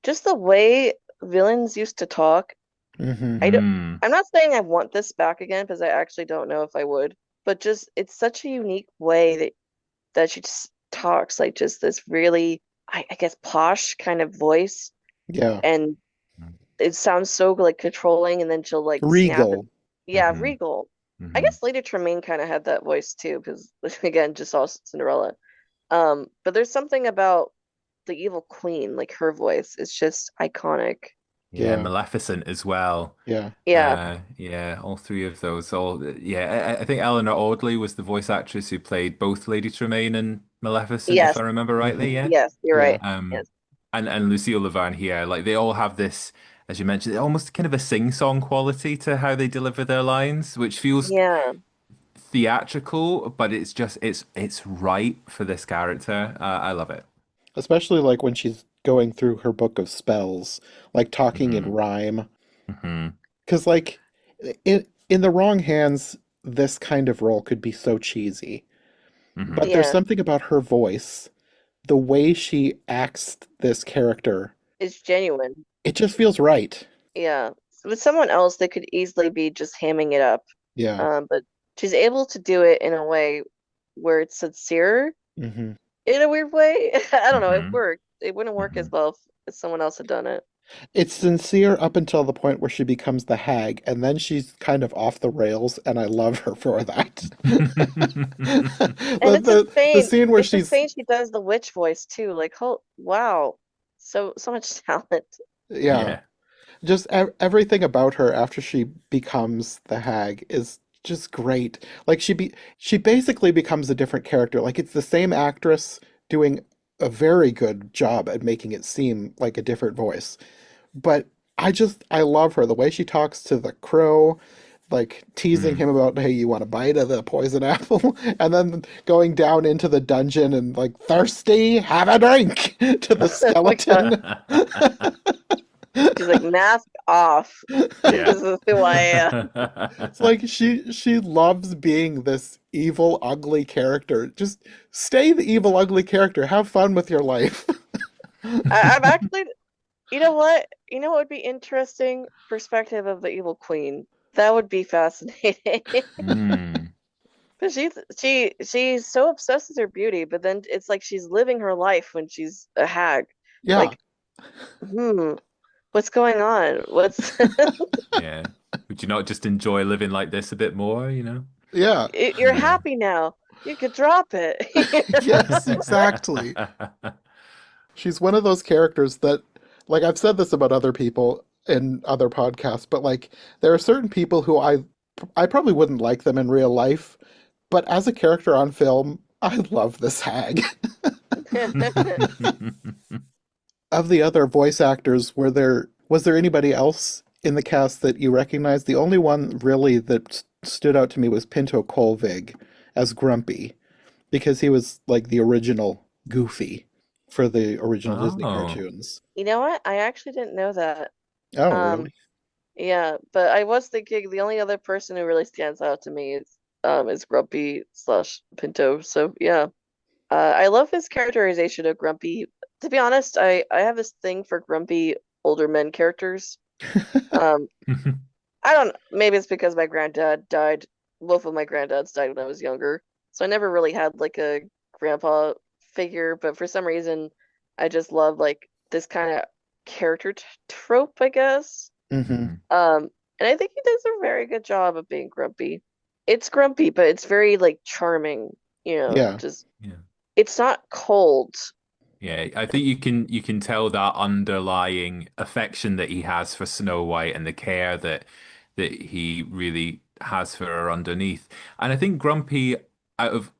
just the way villains used to talk. Hmm. I don't, Mm, I'm not saying I want this back again because I actually don't know if I would, but just it's such a unique way that she just talks like just this really, I guess, posh kind of voice, Yeah. and it sounds so like controlling, and then she'll like snap and Regal. yeah, hmm regal. I hmm guess Lady Tremaine kind of had that voice too, because again, just saw Cinderella. But there's something about the evil queen, like her voice is just iconic. Yeah, Yeah, Maleficent as well. yeah. Yeah. Yeah, all three of those. All yeah, I think Eleanor Audley was the voice actress who played both Lady Tremaine and Maleficent, if Yes. I remember rightly. Hmm. Yeah. Yes, you're Yeah. right. Um, Yes. and Lucille Levan here, like they all have this, as you mentioned, almost kind of a sing-song quality to how they deliver their lines, which feels Yeah. theatrical, but it's right for this character. I love it. Especially like when she's going through her book of spells, like talking in Hmm rhyme. hmm Because like in the wrong hands, this kind of role could be so cheesy. hmm But there's Yeah. something about her voice, the way she acts this character, It's genuine. it just feels right. Yeah. With someone else, they could easily be just hamming it up. Yeah. But she's able to do it in a way where it's sincere Hmm. in a weird way. I don't know. It hmm worked. It wouldn't work as hmm well if someone else had done it. It's sincere up until the point where she becomes the hag, and then she's kind of off the rails, and I love her for that. And The scene where it's she's insane she does the witch voice too. Like, oh wow. So much talent. yeah, Yeah. just everything about her after she becomes the hag is just great. Like she basically becomes a different character. Like it's the same actress doing a very good job at making it seem like a different voice. But I love her the way she talks to the crow, like teasing Mm. him about, hey, you want a bite of the poison apple, and then going down into the dungeon and like, thirsty, have a drink to the Oh my God. skeleton. She's like, mask off. Yeah. This is who I am. It's like she loves being this evil, ugly character. Just stay the evil, ugly character. Have fun with your life. I'm actually, you know what? You know what would be interesting? Perspective of the evil queen. That would be fascinating. Mm. But she's so obsessed with her beauty, but then it's like she's living her life when she's a hag. Yeah, Like, hmm, what's going on? What's Yeah. Would you not just enjoy living like this a bit more, you know? yeah. you're Yeah. happy now. You could drop it. Yes, exactly. She's one of those characters that, like, I've said this about other people in other podcasts, but like, there are certain people who I probably wouldn't like them in real life, but as a character on film, I love this hag. Of the other voice actors, was there anybody else in the cast that you recognized? The only one really that stood out to me was Pinto Colvig as Grumpy, because he was like the original Goofy for the original Disney Oh. cartoons. You know what? I actually didn't know that. Oh, Um, really? yeah, but I was thinking the only other person who really stands out to me is Grumpy slash Pinto. So yeah. I love his characterization of Grumpy. To be honest, I have this thing for grumpy older men characters. Um, I don't maybe it's because my granddad died. Both of my granddads died when I was younger, so I never really had like a grandpa figure. But for some reason, I just love like this kind of character t trope, I guess. Hmm. And I think he does a very good job of being grumpy. It's grumpy, but it's very like charming. Yeah. Just Yeah. it's not cold. Yeah, I think you can tell that underlying affection that he has for Snow White and the care that he really has for her underneath. And I think Grumpy, out of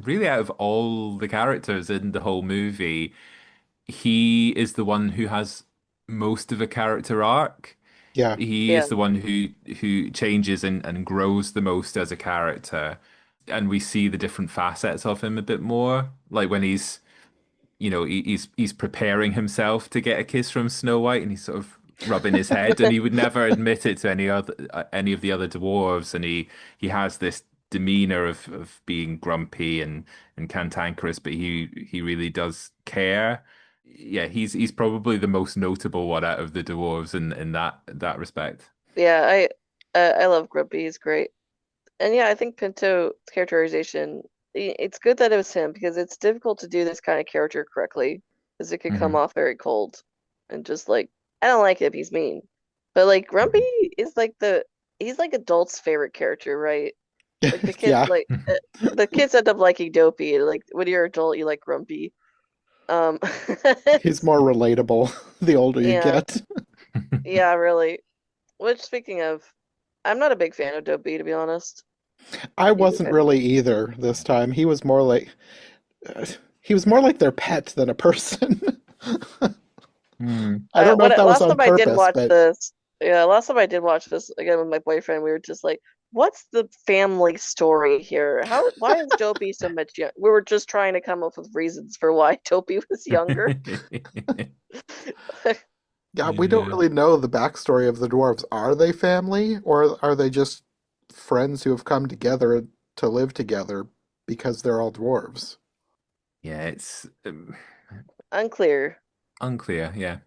really out of all the characters in the whole movie, he is the one who has most of a character arc. Yeah. He Yeah. is the one who changes and grows the most as a character. And we see the different facets of him a bit more. Like when he's preparing himself to get a kiss from Snow White, and he's sort of rubbing his head, and he would never admit it to any of the other dwarves, and he has this demeanor of being grumpy and cantankerous, but he really does care. Yeah, he's probably the most notable one out of the dwarves in that respect. Yeah, I love Grumpy. He's great. And yeah, I think Pinto's characterization, it's good that it was him because it's difficult to do this kind of character correctly because it could come Hmm off very cold and just like I don't like him, he's mean. But like Grumpy hmm is like he's like adults' favorite character, right? Like Yeah. the kids end up liking Dopey and like when you're an adult you like Grumpy. Um He's more relatable the older you yeah. get. Yeah, really. Which, speaking of, I'm not a big fan of Dopey, to be honest. I He's a wasn't kind of really either this time. Uh, he was more like their pet than a person. Hmm. I don't know if that was last on time I did purpose, watch but this, yeah, last time I did watch this again with my boyfriend, we were just like, "What's the family story here? Why is Dopey so much young?" We were just trying to come up with reasons for why Dopey was younger. yeah, we don't Yeah. really know the backstory of the dwarves. Are they family, or are they just friends who have come together to live together because they're all dwarves? Yeah, it's Unclear. unclear. Yeah.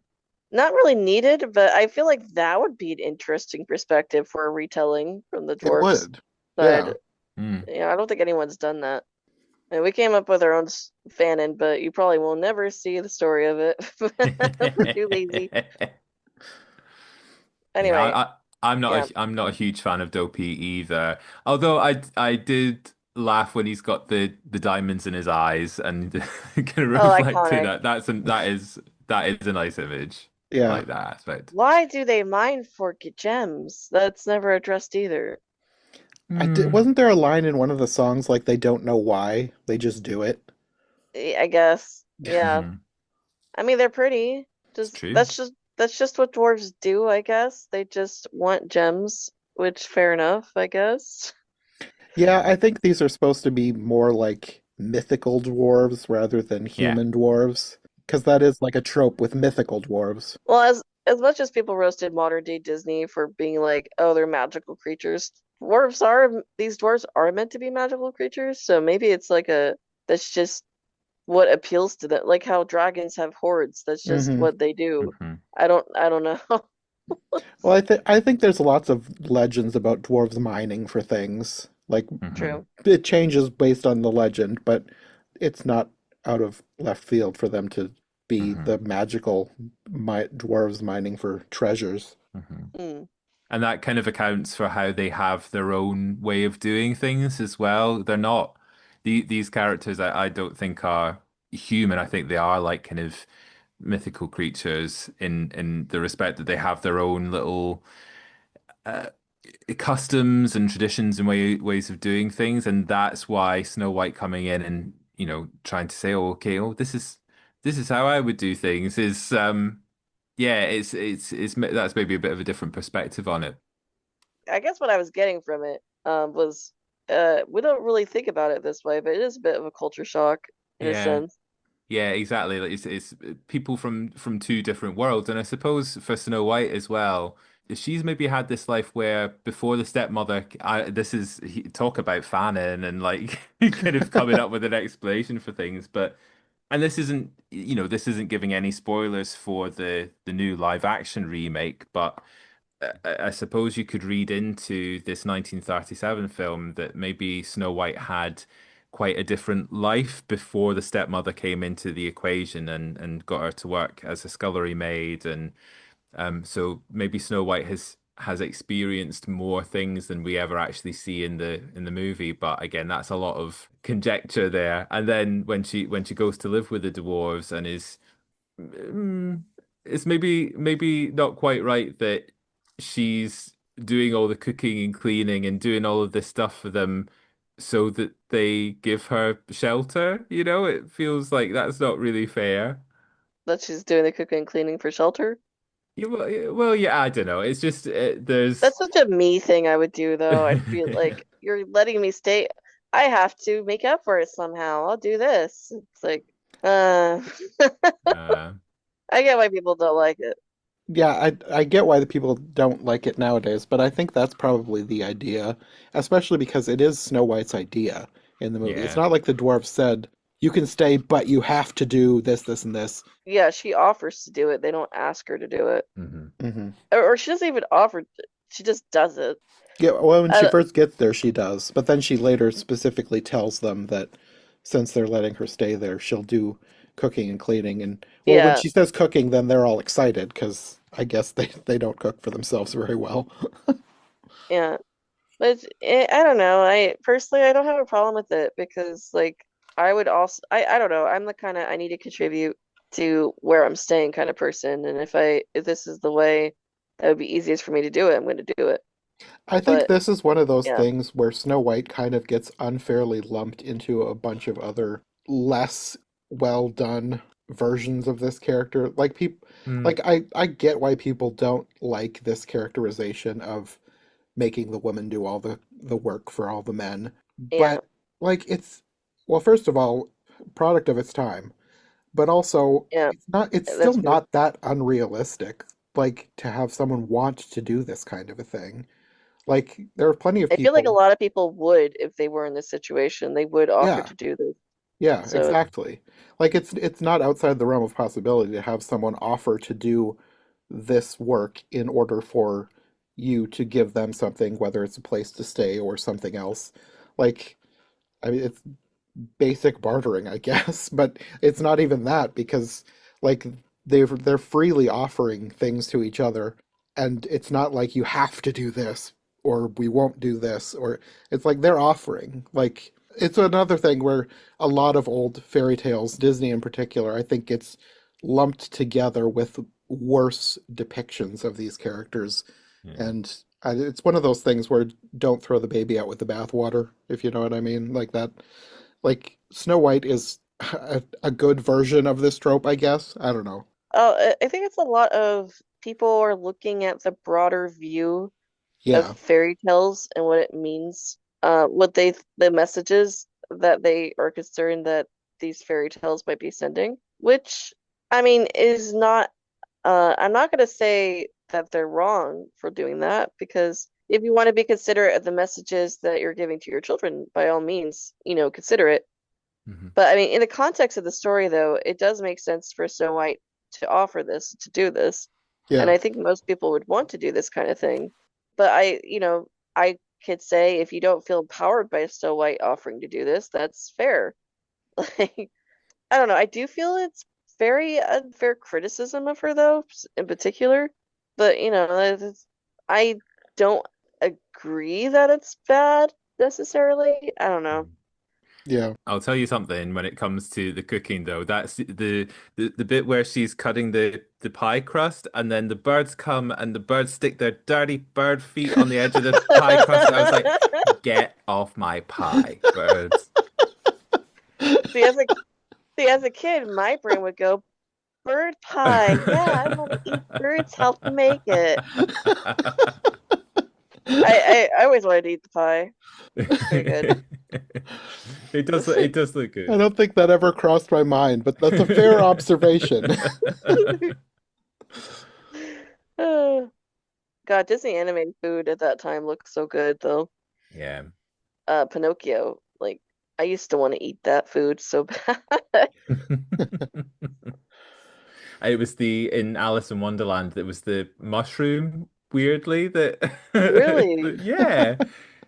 Not really needed, but I feel like that would be an interesting perspective for a retelling from the It dwarves would. side. Yeah. Hmm. Yeah, I don't think anyone's done that. And we came up with our own fanon, but you probably will never see the story of it. We're too lazy. Yeah, Anyway, yeah. I'm not a huge fan of Dopey either. Although I did laugh when he's got the diamonds in his eyes and kind of Oh, reflect to iconic. that. That is a nice image. I Yeah. like that aspect. Why do they mine for gems? That's never addressed either. Hmm. Wasn't there a line in one of the songs like they don't know why, they just do it? I guess. Yeah. Hmm. I mean, they're pretty. It's Just true. that's just what dwarves do, I guess. They just want gems, which fair enough, I guess. Yeah, I think these are supposed to be more like mythical dwarves rather than Yeah. human dwarves, because that is like a trope with mythical dwarves. Well, as much as people roasted modern day Disney for being like, oh, they're magical creatures, these dwarves are meant to be magical creatures, so maybe it's like a that's just what appeals to them, like how dragons have hordes. That's just Hmm. what they do. Hmm. I don't know. Well, I think there's lots of legends about dwarves mining for things. Like Hmm. True. it changes based on the legend, but it's not out of left field for them to be Hmm. the magical dwarves mining for treasures. Hmm. Mm, And that kind of accounts for how they have their own way of doing things as well. They're not these characters I don't think are human. I think they are like kind of mythical creatures in the respect that they have their own little uh, customs and traditions and ways of doing things. And that's why Snow White coming in and, trying to say, oh, okay, oh, this is how I would do things is yeah, that's maybe a bit of a different perspective on it. I guess what I was getting from it was we don't really think about it this way, but it is a bit of a culture shock in a Yeah. sense. Yeah, exactly. Like it's people from two different worlds, and I suppose for Snow White as well, she's maybe had this life where before the stepmother, talk about fanning and like kind of coming up with an explanation for things, but and this isn't this isn't giving any spoilers for the new live action remake, but I suppose you could read into this 1937 film that maybe Snow White had quite a different life before the stepmother came into the equation and got her to work as a scullery maid, and so maybe Snow White has experienced more things than we ever actually see in the movie. But again, that's a lot of conjecture there. And then when she goes to live with the dwarves and is Mm, it's maybe not quite right that she's doing all the cooking and cleaning and doing all of this stuff for them so that they give her shelter. It feels like that's not really fair. That she's doing the cooking and cleaning for shelter. Yeah, I don't know. It's just there's That's such a me thing I would do, though. I'd feel like you're letting me stay. I have to make up for it somehow. I'll do this. It's like, uh, uh I get why people don't like it. Yeah, I get why the people don't like it nowadays, but I think that's probably the idea, especially because it is Snow White's idea in the movie. It's yeah. not like the dwarf said, "You can stay, but you have to do this, this, and this." Yeah, she offers to do it. They don't ask her to do it, Hmm. Hmm. or she doesn't even offer. She just does it. Yeah, well, when she Uh, first gets there, she does, but then she later specifically tells them that since they're letting her stay there, she'll do cooking and cleaning. And well, when yeah, she says cooking, then they're all excited because I guess they don't cook for themselves very well. yeah. But I don't know. I personally I don't have a problem with it because like I would also I don't know. I'm the kind of I need to contribute to where I'm staying kind of person. And if this is the way that would be easiest for me to do it, I'm going to do it. I think But this is one of those yeah, things where Snow White kind of gets unfairly lumped into a bunch of other less well done versions of this character. Mm, I get why people don't like this characterization of making the woman do all the work for all the men. yeah, But like it's well, first of all, product of its time, but also yeah, it's still that's true. not that unrealistic, like to have someone want to do this kind of a thing. Like there are plenty of I feel like a people. lot of people would, if they were in this situation, they would offer Yeah, to do this. yeah, So exactly. Like it's not outside the realm of possibility to have someone offer to do this work in order for you to give them something, whether it's a place to stay or something else. Like, I mean, it's basic bartering, I guess, but it's not even that because like they're freely offering things to each other, and it's not like you have to do this or we won't do this, or it's like they're offering. Like it's another thing where a lot of old fairy tales, Disney in particular, I think gets lumped together with worse depictions of these characters, yeah. and it's one of those things where don't throw the baby out with the bathwater, if you know what I mean, like that. Like Snow White is a good version of this trope, I guess. I don't know. I think it's a lot of people are looking at the broader view of Yeah, fairy tales and what it means, the messages that they are concerned that these fairy tales might be sending, which I mean is not I'm not going to say that they're wrong for doing that because if you want to be considerate of the messages that you're giving to your children, by all means, consider it. Mhm. But I mean, in the context of the story, though, it does make sense for Snow White to offer this, to do this. And yeah, I think most people would want to do this kind of thing. But I could say if you don't feel empowered by Snow White offering to do this, that's fair. Like, I don't know. I do feel it's very unfair criticism of her, though, in particular. But, I don't agree that it's bad necessarily. I don't know. yeah. I'll tell you something when it comes to the cooking though. That's the bit where she's cutting the pie crust and then the birds come and the birds stick their dirty bird feet on the edge of the pie crust. I was like, get off my pie, birds. See, as a See, as a kid, my brain would go, bird pie. Yeah, I want to eat birds. Help make it. I always wanted to eat the pie. It's very good. It does look I good. don't think that ever crossed my mind, but that's a fair observation. God, Disney animated food at that time looked so good, though. Yeah. Pinocchio, like, I used to want to eat that food so bad. It was the in Alice in Wonderland, it was the mushroom, weirdly, that Really? yeah.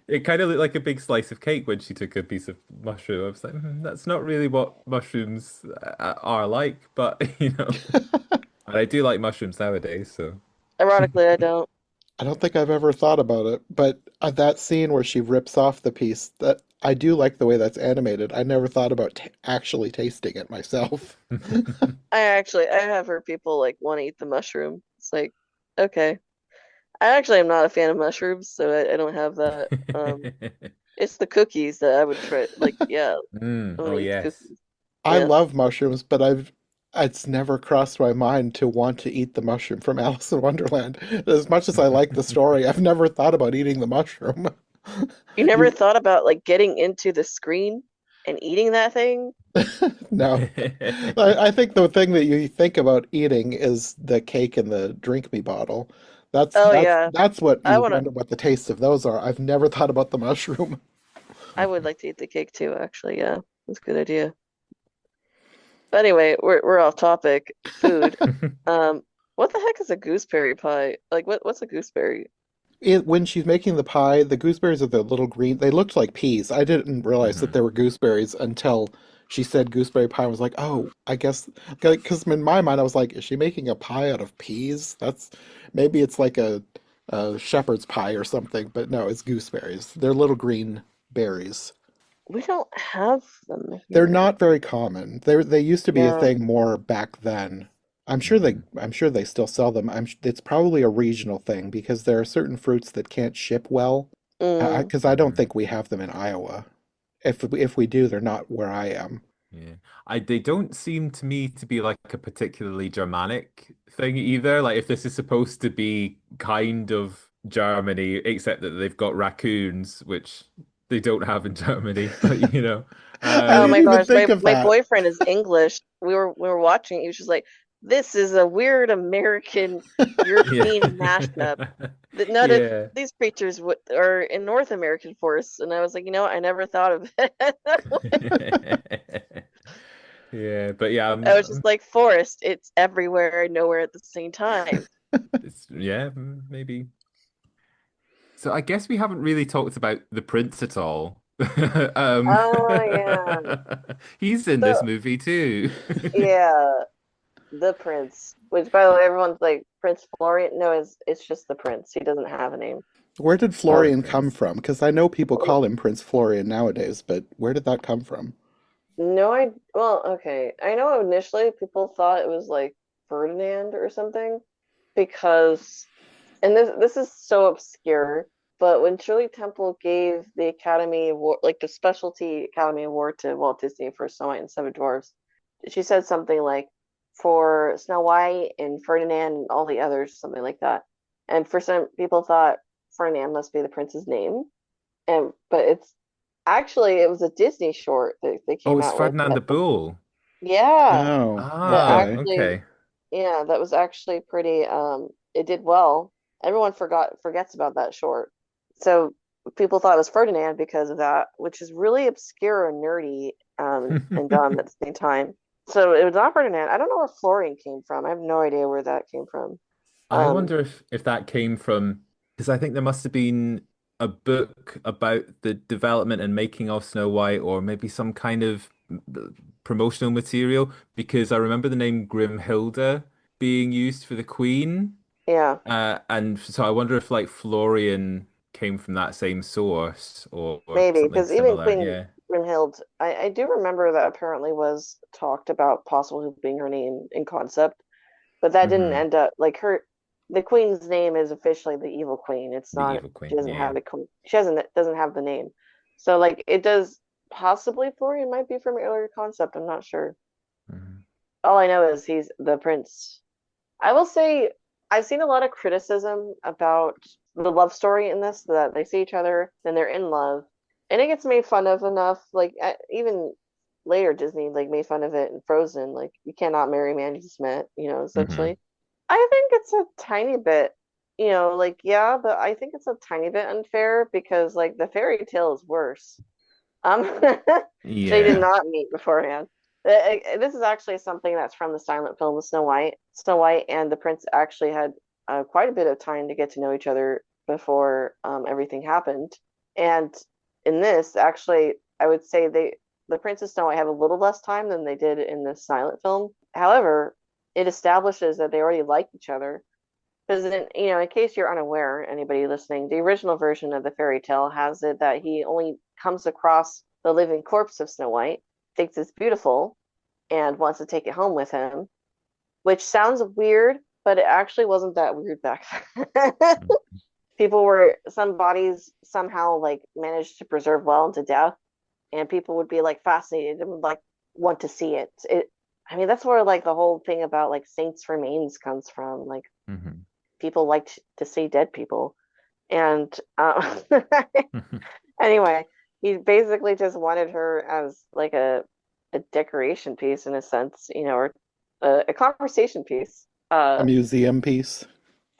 It kind of looked like a big slice of cake when she took a piece of mushroom. I was like, that's not really what mushrooms are like, but and I do like mushrooms nowadays, so Ironically, I don't. I don't think I've ever thought about it, but that scene where she rips off the piece, that I do like the way that's animated. I never thought about actually tasting it myself. I have heard people like want to eat the mushroom. It's like, okay. I actually am not a fan of mushrooms, so I don't have that. It's the cookies that I would try. Like, yeah, I want Oh to eat the yes. cookies. I Yeah, love mushrooms, but it's never crossed my mind to want to eat the mushroom from Alice in Wonderland. As much as I like the story, I've never thought about eating the mushroom. you never You thought about like getting into the screen and eating that thing? no. I think the thing that you think about eating is the cake and the drink me bottle. Oh yeah, That's what I you wanna. wonder what the taste of those are. I've never thought about the mushroom. I would like to eat the cake too. Actually, yeah, that's a good idea. But anyway, we're off topic. Food. What the heck is a gooseberry pie? Like, what's a gooseberry? When she's making the pie, the gooseberries are the little green. They looked like peas. I didn't realize that Mhm. they were gooseberries until she said gooseberry pie. I was like, oh, I guess because in my mind I was like, is she making a pie out of peas? That's maybe it's like a shepherd's pie or something. But no, it's gooseberries. They're little green berries. We don't have them They're here. not very common. They used to be a Yeah. thing more back then. Mhm. I'm sure they still sell them. It's probably a regional thing because there are certain fruits that can't ship well. Mm. Because I don't Mhm. think we have them in Iowa. If we do, they're not where I am. Yeah. They don't seem to me to be like a particularly Germanic thing either. Like if this is supposed to be kind of Germany, except that they've got raccoons, which they don't have in Germany, but you know. I Oh didn't my Um even gosh, think of my that. boyfriend is English. We were watching. He was just like, "This is a weird American yeah. European mashup. That none of Yeah. these creatures would are in North American forests." And I was like, you know, what? I never thought of it. Yeah, but yeah, I was just like, forest. It's everywhere and nowhere at the same time. yeah, maybe. So I guess we haven't really talked about the prince at all. Um, Oh yeah. he's in this So movie too. yeah, the prince. Which, by the way, everyone's like Prince Florian. No, it's just the prince. He doesn't have a name. Where did Just the Um, Florian come prince. from? Because I know people call him Prince Florian nowadays, but where did that come from? No, well, okay. I know initially people thought it was like Ferdinand or something because, and this is so obscure, but when Shirley Temple gave the Academy Award, like the Specialty Academy Award to Walt Disney for Snow White and Seven Dwarfs, she said something like for Snow White and Ferdinand and all the others, something like that. And for some people thought Ferdinand must be the prince's name, and but it's actually it was a Disney short that they Oh, came it's out with Ferdinand the that, Bull. yeah, Oh, that Ah, okay. actually, okay. yeah, that was actually pretty, it did well. Everyone forgets about that short. So people thought it was Ferdinand because of that, which is really obscure and nerdy, and dumb at the same time. So it was not Ferdinand. I don't know where Florian came from. I have no idea where that came from. I Um, wonder if that came from because I think there must have been a book about the development and making of Snow White, or maybe some kind of promotional material. Because I remember the name Grimhilda being used for the Queen, yeah. and so I wonder if like Florian came from that same source or Maybe something because even similar. Queen Yeah. Grimhild, I do remember that apparently was talked about possibly being her name in concept, but that didn't Hmm. end up like her. The queen's name is officially the Evil Queen. It's The not. Evil She Queen. doesn't Yeah. have the she doesn't have the name. So like it does possibly Florian might be from an earlier concept. I'm not sure. Mhm. All I know is he's the prince. I will say I've seen a lot of criticism about the love story in this, that they see each other, then they're in love, and it gets made fun of enough. Like even later, Disney like made fun of it in Frozen. Like you cannot marry a man you just met, Hmm. essentially. I think it's a tiny bit, like yeah, but I think it's a tiny bit unfair because like the fairy tale is worse. Um, they did Yeah. not meet beforehand. This is actually something that's from the silent film Snow White. Snow White and the prince actually had quite a bit of time to get to know each other before everything happened. And in this, actually, I would say the prince and Snow White have a little less time than they did in the silent film. However, it establishes that they already like each other. Because in case you're unaware, anybody listening, the original version of the fairy tale has it that he only comes across the living corpse of Snow White, thinks it's beautiful, and wants to take it home with him, which sounds weird, but it actually wasn't that weird back then. Some bodies somehow like managed to preserve well into death, and people would be like fascinated and would like want to see it. I mean, that's where like the whole thing about like saints remains comes from. Like Hmm. people liked to see dead people. And anyway, he basically just wanted her as like a decoration piece in a sense, or a conversation piece. A museum piece.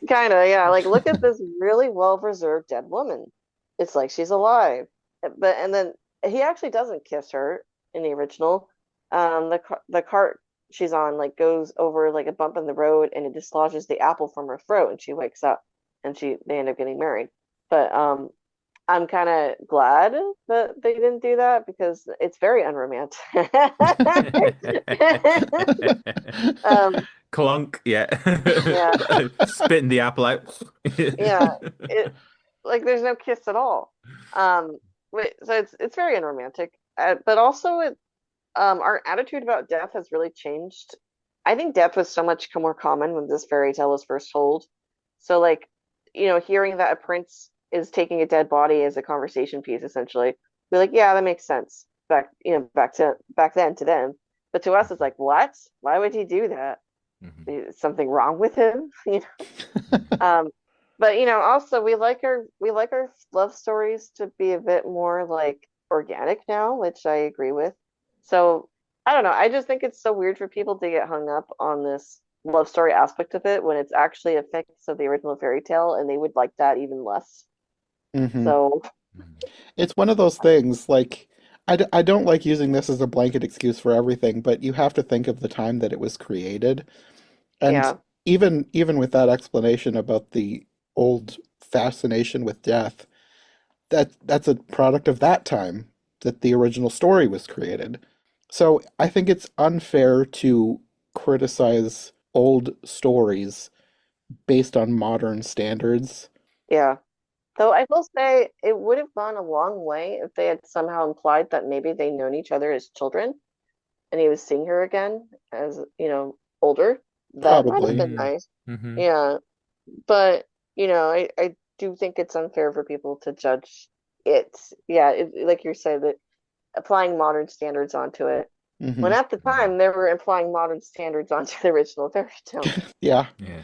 Kind of, yeah. Like, look at this really well-preserved dead woman. It's like she's alive. And then he actually doesn't kiss her in the original. The cart she's on like goes over like a bump in the road and it dislodges the apple from her throat and she wakes up and they end up getting married. But I'm kind of glad that they didn't do that because it's very unromantic. um, Clunk, yeah. yeah, Spitting the apple out. yeah. It like there's no kiss at all. Um, so it's very unromantic. but also our attitude about death has really changed. I think death was so much more common when this fairy tale was first told. So like, hearing that a prince is taking a dead body as a conversation piece, essentially, we're like, yeah, that makes sense. Back then to them. But to us, it's like, what? Why would he do that? Mhm. Is something wrong with him? Um, but also we like our love stories to be a bit more like organic now, which I agree with. So I don't know. I just think it's so weird for people to get hung up on this love story aspect of it when it's actually a fix of the original fairy tale, and they would like that even less. Hmm. So Mhm. It's one of those things, like, I don't like using this as a blanket excuse for everything, but you have to think of the time that it was created. And yeah, even with that explanation about the old fascination with death, that's a product of that time that the original story was created. So I think it's unfair to criticize old stories based on modern standards. yeah. Though I will say it would have gone a long way if they had somehow implied that maybe they known each other as children and he was seeing her again as, older. That might have Probably. been Mm. nice. Hmm. Yeah. But, I do think it's unfair for people to judge it. Yeah, like you said, that applying modern standards onto it. When Hmm. at the time they were applying modern standards onto the original fairy tale. Yeah. Yeah.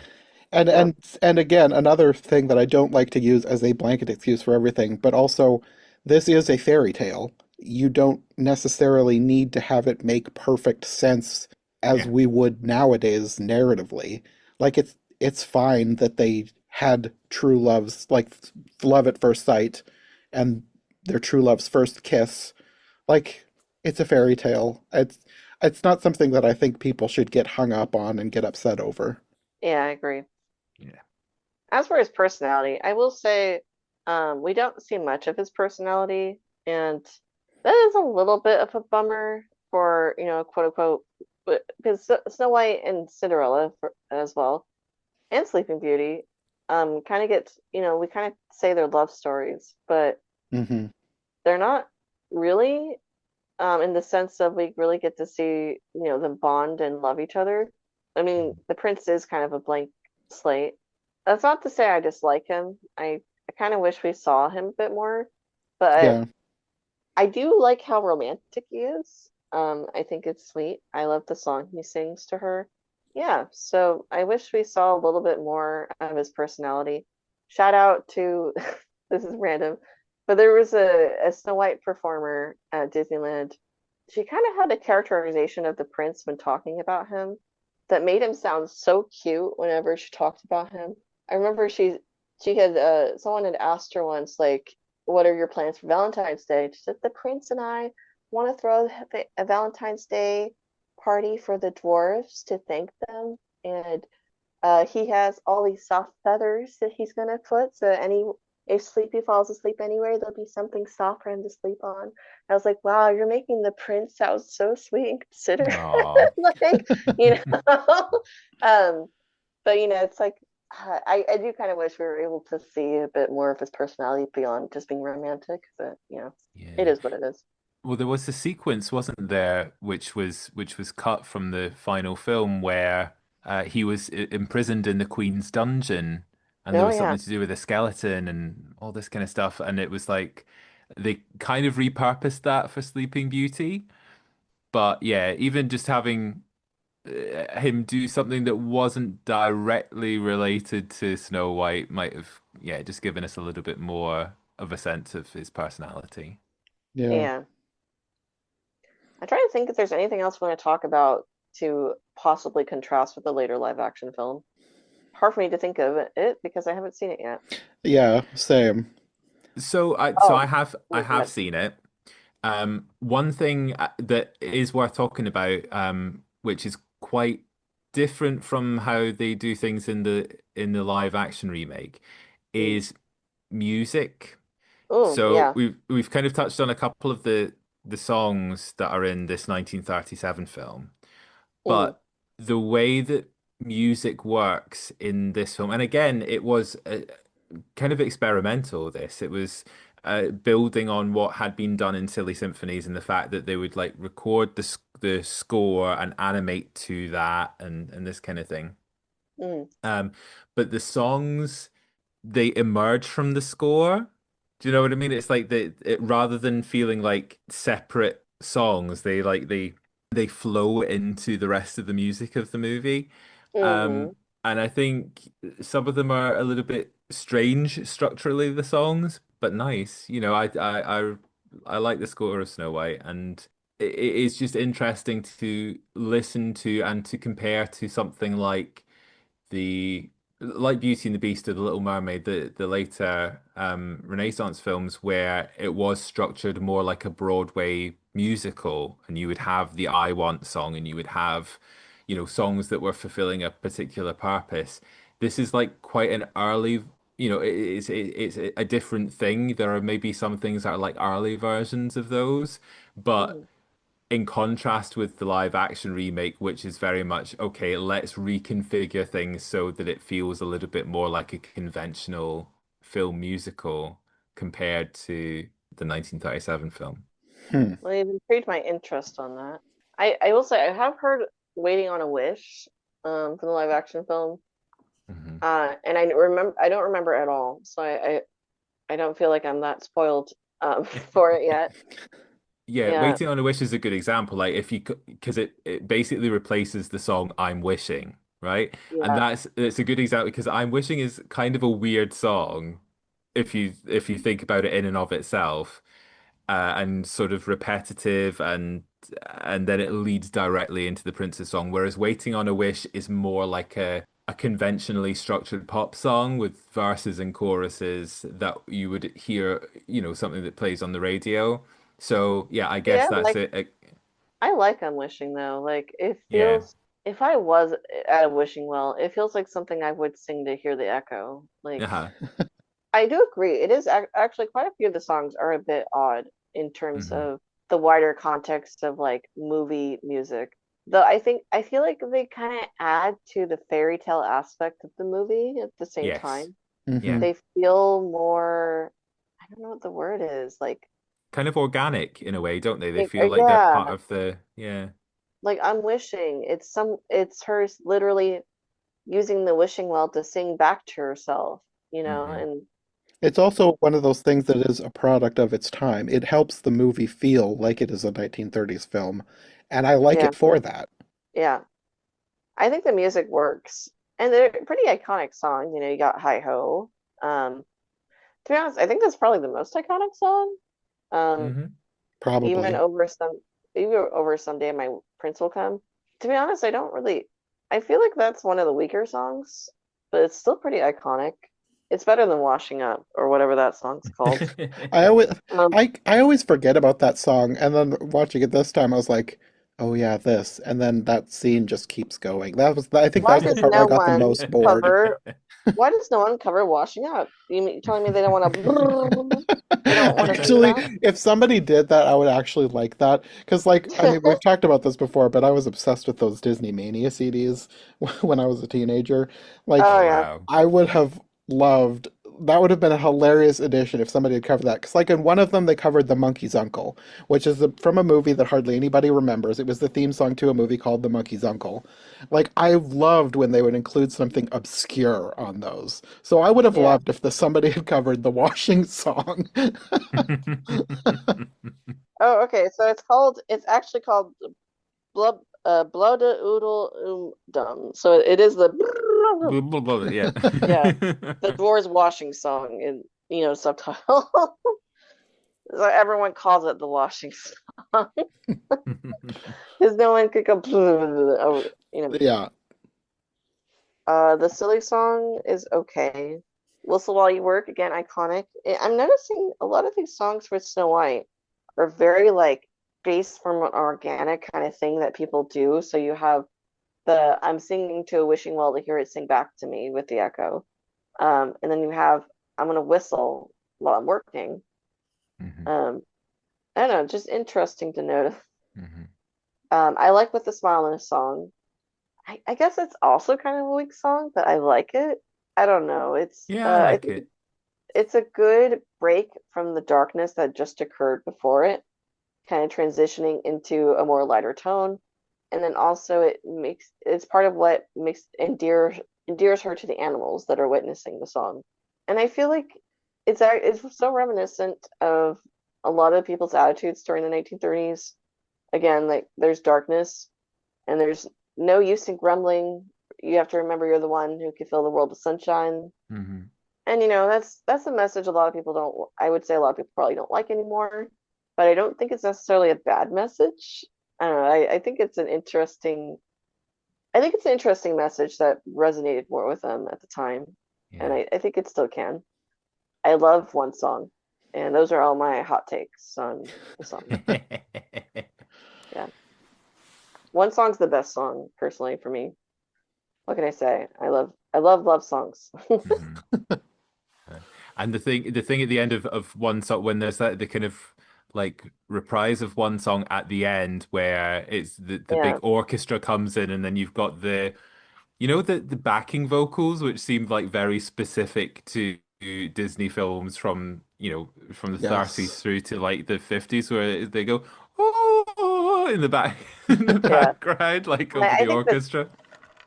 And Yeah. and and again, another thing that I don't like to use as a blanket excuse for everything, but also this is a fairy tale. You don't necessarily need to have it make perfect sense as Yeah. we would nowadays narratively. Like it's fine that they had true loves, like love at first sight and their true love's first kiss. Like it's a fairy tale. It's not something that I think people should get hung up on and get upset over. Yeah, I agree. Yeah. As for his personality, I will say we don't see much of his personality, and that is a little bit of a bummer for, quote unquote, because Snow White and Cinderella as well, and Sleeping Beauty, kind of get, we kind of say they're love stories, but Hmm. they're not really, in the sense of we really get to see, them bond and love each other. I mean, the prince is kind of a blank slate. That's not to say I dislike him. I kind of wish we saw him a bit more, but Yeah. I do like how romantic he is. I think it's sweet. I love the song he sings to her. Yeah, so I wish we saw a little bit more of his personality. Shout out to this is random, but there was a Snow White performer at Disneyland. She kind of had a characterization of the prince when talking about him that made him sound so cute whenever she talked about him. I remember she had someone had asked her once like, what are your plans for Valentine's Day? She said, the prince and I want to throw a Valentine's Day party for the dwarfs to thank them. And he has all these soft feathers that he's gonna put. So if Sleepy falls asleep anywhere, there'll be something soft for him to sleep on. I was like, wow, you're making the prince sound so sweet and considerate. Aw. like, you know. um, but it's like I do kind of wish we were able to see a bit more of his personality beyond just being romantic, but it Yeah. is what it is. Well, there was a sequence, wasn't there, which was cut from the final film where he was imprisoned in the Queen's dungeon, and there Oh was yeah. something to do with a skeleton and all this kind of stuff, and it was like they kind of repurposed that for Sleeping Beauty. But yeah, even just having him do something that wasn't directly related to Snow White might have, yeah, just given us a little bit more of a sense of his personality. Yeah. Yeah. I'm trying to think if there's anything else we want to talk about to possibly contrast with the later live action film. Hard for me to think of it because I haven't seen it yet. Yeah, same. So I Oh, have but seen it. One thing that is worth talking about, which is quite different from how they do things in the live action remake, is music. oh So yeah. we've kind of touched on a couple of the songs that are in this 1937 film, Mm, but the way that music works in this film, and again, it was kind of experimental, this. It was building on what had been done in Silly Symphonies and the fact that they would like record the score and animate to that and this kind of thing. Mm, Um, but the songs they emerge from the score. Do you know what I mean? It's like rather than feeling like separate songs, they flow into the rest of the music of the movie. hmm. And I think some of them are a little bit strange structurally, the songs, but nice. You know, I like the score of Snow White, and it is just interesting to listen to and to compare to something the like Beauty and the Beast or The Little Mermaid, the later Renaissance films where it was structured more like a Broadway musical, and you would have the I Want song, and you would have, you know, songs that were fulfilling a particular purpose. This is like quite an early, you know, it's a different thing. There are maybe some things that are like early versions of those, but Hmm. in contrast with the live action remake, which is very much okay, let's reconfigure things so that it feels a little bit more like a conventional film musical compared to the 1937 film. Hmm. Well, you've intrigued my interest on that. I will say I have heard "Waiting on a Wish" from the live action film, Hmm. and I don't remember at all, so I don't feel like I'm that spoiled for it yet. Yeah, Yeah, Waiting on a Wish is a good example. Like if you, because it basically replaces the song I'm Wishing, right? And yeah, it's a good example because I'm Wishing is kind of a weird song if you think about it in and of itself. And sort of repetitive and then it leads directly into the Princess song. Whereas Waiting on a Wish is more like a conventionally structured pop song with verses and choruses that you would hear, you know, something that plays on the radio. So yeah, I guess yeah. that's it. I like "I'm Wishing" though. Like it Yeah. feels, if I was at a wishing well, it feels like something I would sing to hear the echo. Like Uh-huh. I do agree. It is actually quite a few of the songs are a bit odd in terms Hmm. of the wider context of like movie music. Though I feel like they kind of add to the fairy tale aspect of the movie at the same Yes. time. Yeah. Hmm. They feel more, I don't know what the word is, Kind of organic in a way, don't they? They like feel like they're yeah, part of the, yeah. like I'm wishing. It's her literally using the wishing well to sing back to herself, Hmm. and It's also one of those things that is a product of its time. It helps the movie feel like it is a 1930s film, and I like yeah, it for that. yeah. I think the music works, and they're pretty iconic songs. You got Hi Ho. Um, to be honest, I think that's probably the most iconic song. Um, Hmm. even Probably. over some, even over someday my prince will come. To be honest, I don't really. I feel like that's one of the weaker songs, but it's still pretty iconic. It's better than Washing Up or whatever that song's called. I always Um, I always forget about that song, and then watching it this time, I was like, "Oh yeah, this," and then that scene just keeps going. I think that why was the does part where I no got the one most bored. cover? Why does no one cover Washing Up? You telling me they don't want to? They don't want to sing Actually, that? if somebody did that, I would actually like that. Because, like, I mean, we've talked about this before, but I was obsessed with those Disney Mania CDs when I was a teenager. Oh Oh Like, yeah, wow. I would have loved that would have been a hilarious addition if somebody had covered that. Because, like, in one of them, they covered The Monkey's Uncle, which is from a movie that hardly anybody remembers. It was the theme song to a movie called The Monkey's Uncle. Like, I loved when they would include something obscure on those. So I would have yeah. loved if somebody had covered the washing song. Oh, okay. So it's actually called Blooda Oodle Dum. So it is the Blah, blah, blah, yeah. yeah, the dwarves washing song in subtitle. So everyone calls it the washing song because no one could go over, Yeah. The silly song is okay. Whistle While You Work, again, iconic. I'm noticing a lot of these songs for Snow White are very like based from an organic kind of thing that people do. So you have the I'm singing to a wishing well to hear it sing back to me with the echo. And then you have I'm gonna whistle while I'm working. Mhm, Um, I don't know, just interesting to notice. mhm. I like With a Smile in a Song. I guess it's also kind of a weak song, but I like it. I don't know. Yeah, I I like think it. it's a good break from the darkness that just occurred before it, kind of transitioning into a more lighter tone. And then also it's part of what makes endears her to the animals that are witnessing the song. And I feel like it's so reminiscent of a lot of people's attitudes during the 1930s. Again, like there's darkness and there's no use in grumbling. You have to remember you're the one who can fill the world with sunshine. Hmm. And that's a message a lot of people don't, I would say a lot of people probably don't like anymore, but I don't think it's necessarily a bad message. I don't know. I think it's an interesting message that resonated more with them at the time. And Yeah. I think it still can. I love one song, and those are all my hot takes on the song. Yeah. One song's the best song, personally, for me. What can I say? I love songs. Hmm. And the thing at the end of one song when there's that the kind of like reprise of one song at the end where it's the big Yeah. orchestra comes in and then you've got the backing vocals which seemed like very specific to Disney films from the 30s Yes. through to like the 50s where they go oh in the back in the Yeah. background like And over I the think that orchestra.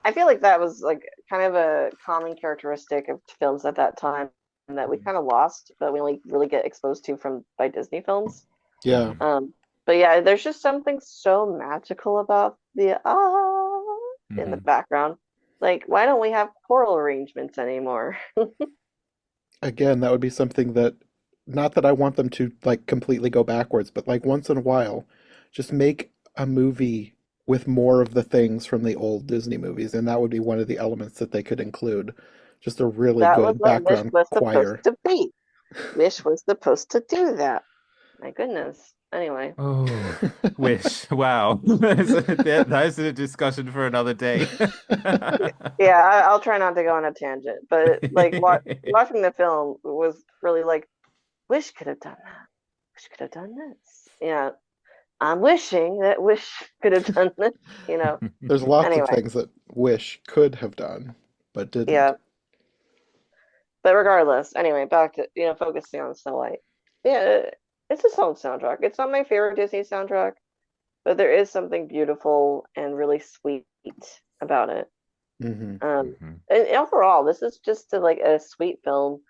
I feel like that was like kind of a common characteristic of films at that time that we Mhm. kind of lost, but we only really get exposed to from by Disney films. Yeah. Mhm. But yeah, there's just something so magical about the in the Mhm. background. Like, why don't we have choral arrangements anymore? Again, that would be something that, not that I want them to like completely go backwards, but like once in a while, just make a movie with more of the things from the old Disney movies, and that would be one of the elements that they could include. Just a really That was good what Wish background was supposed choir. to be. Wish was supposed to do that. My goodness. Anyway, Oh, wish. Wow. That's a discussion for another day. yeah, I'll try not to go on a tangent, but like watching the film was really like, Wish could have done that. Wish could have done this. Yeah, I'm wishing that Wish could have done this. You know. There's lots of Anyway, things that Wish could have done, but didn't. yeah. But regardless, anyway, back to focusing on Snow White. Yeah, it's a solid soundtrack. It's not my favorite Disney soundtrack, but there is something beautiful and really sweet about it. Hmm. Mhm. And overall, this is just like a sweet film.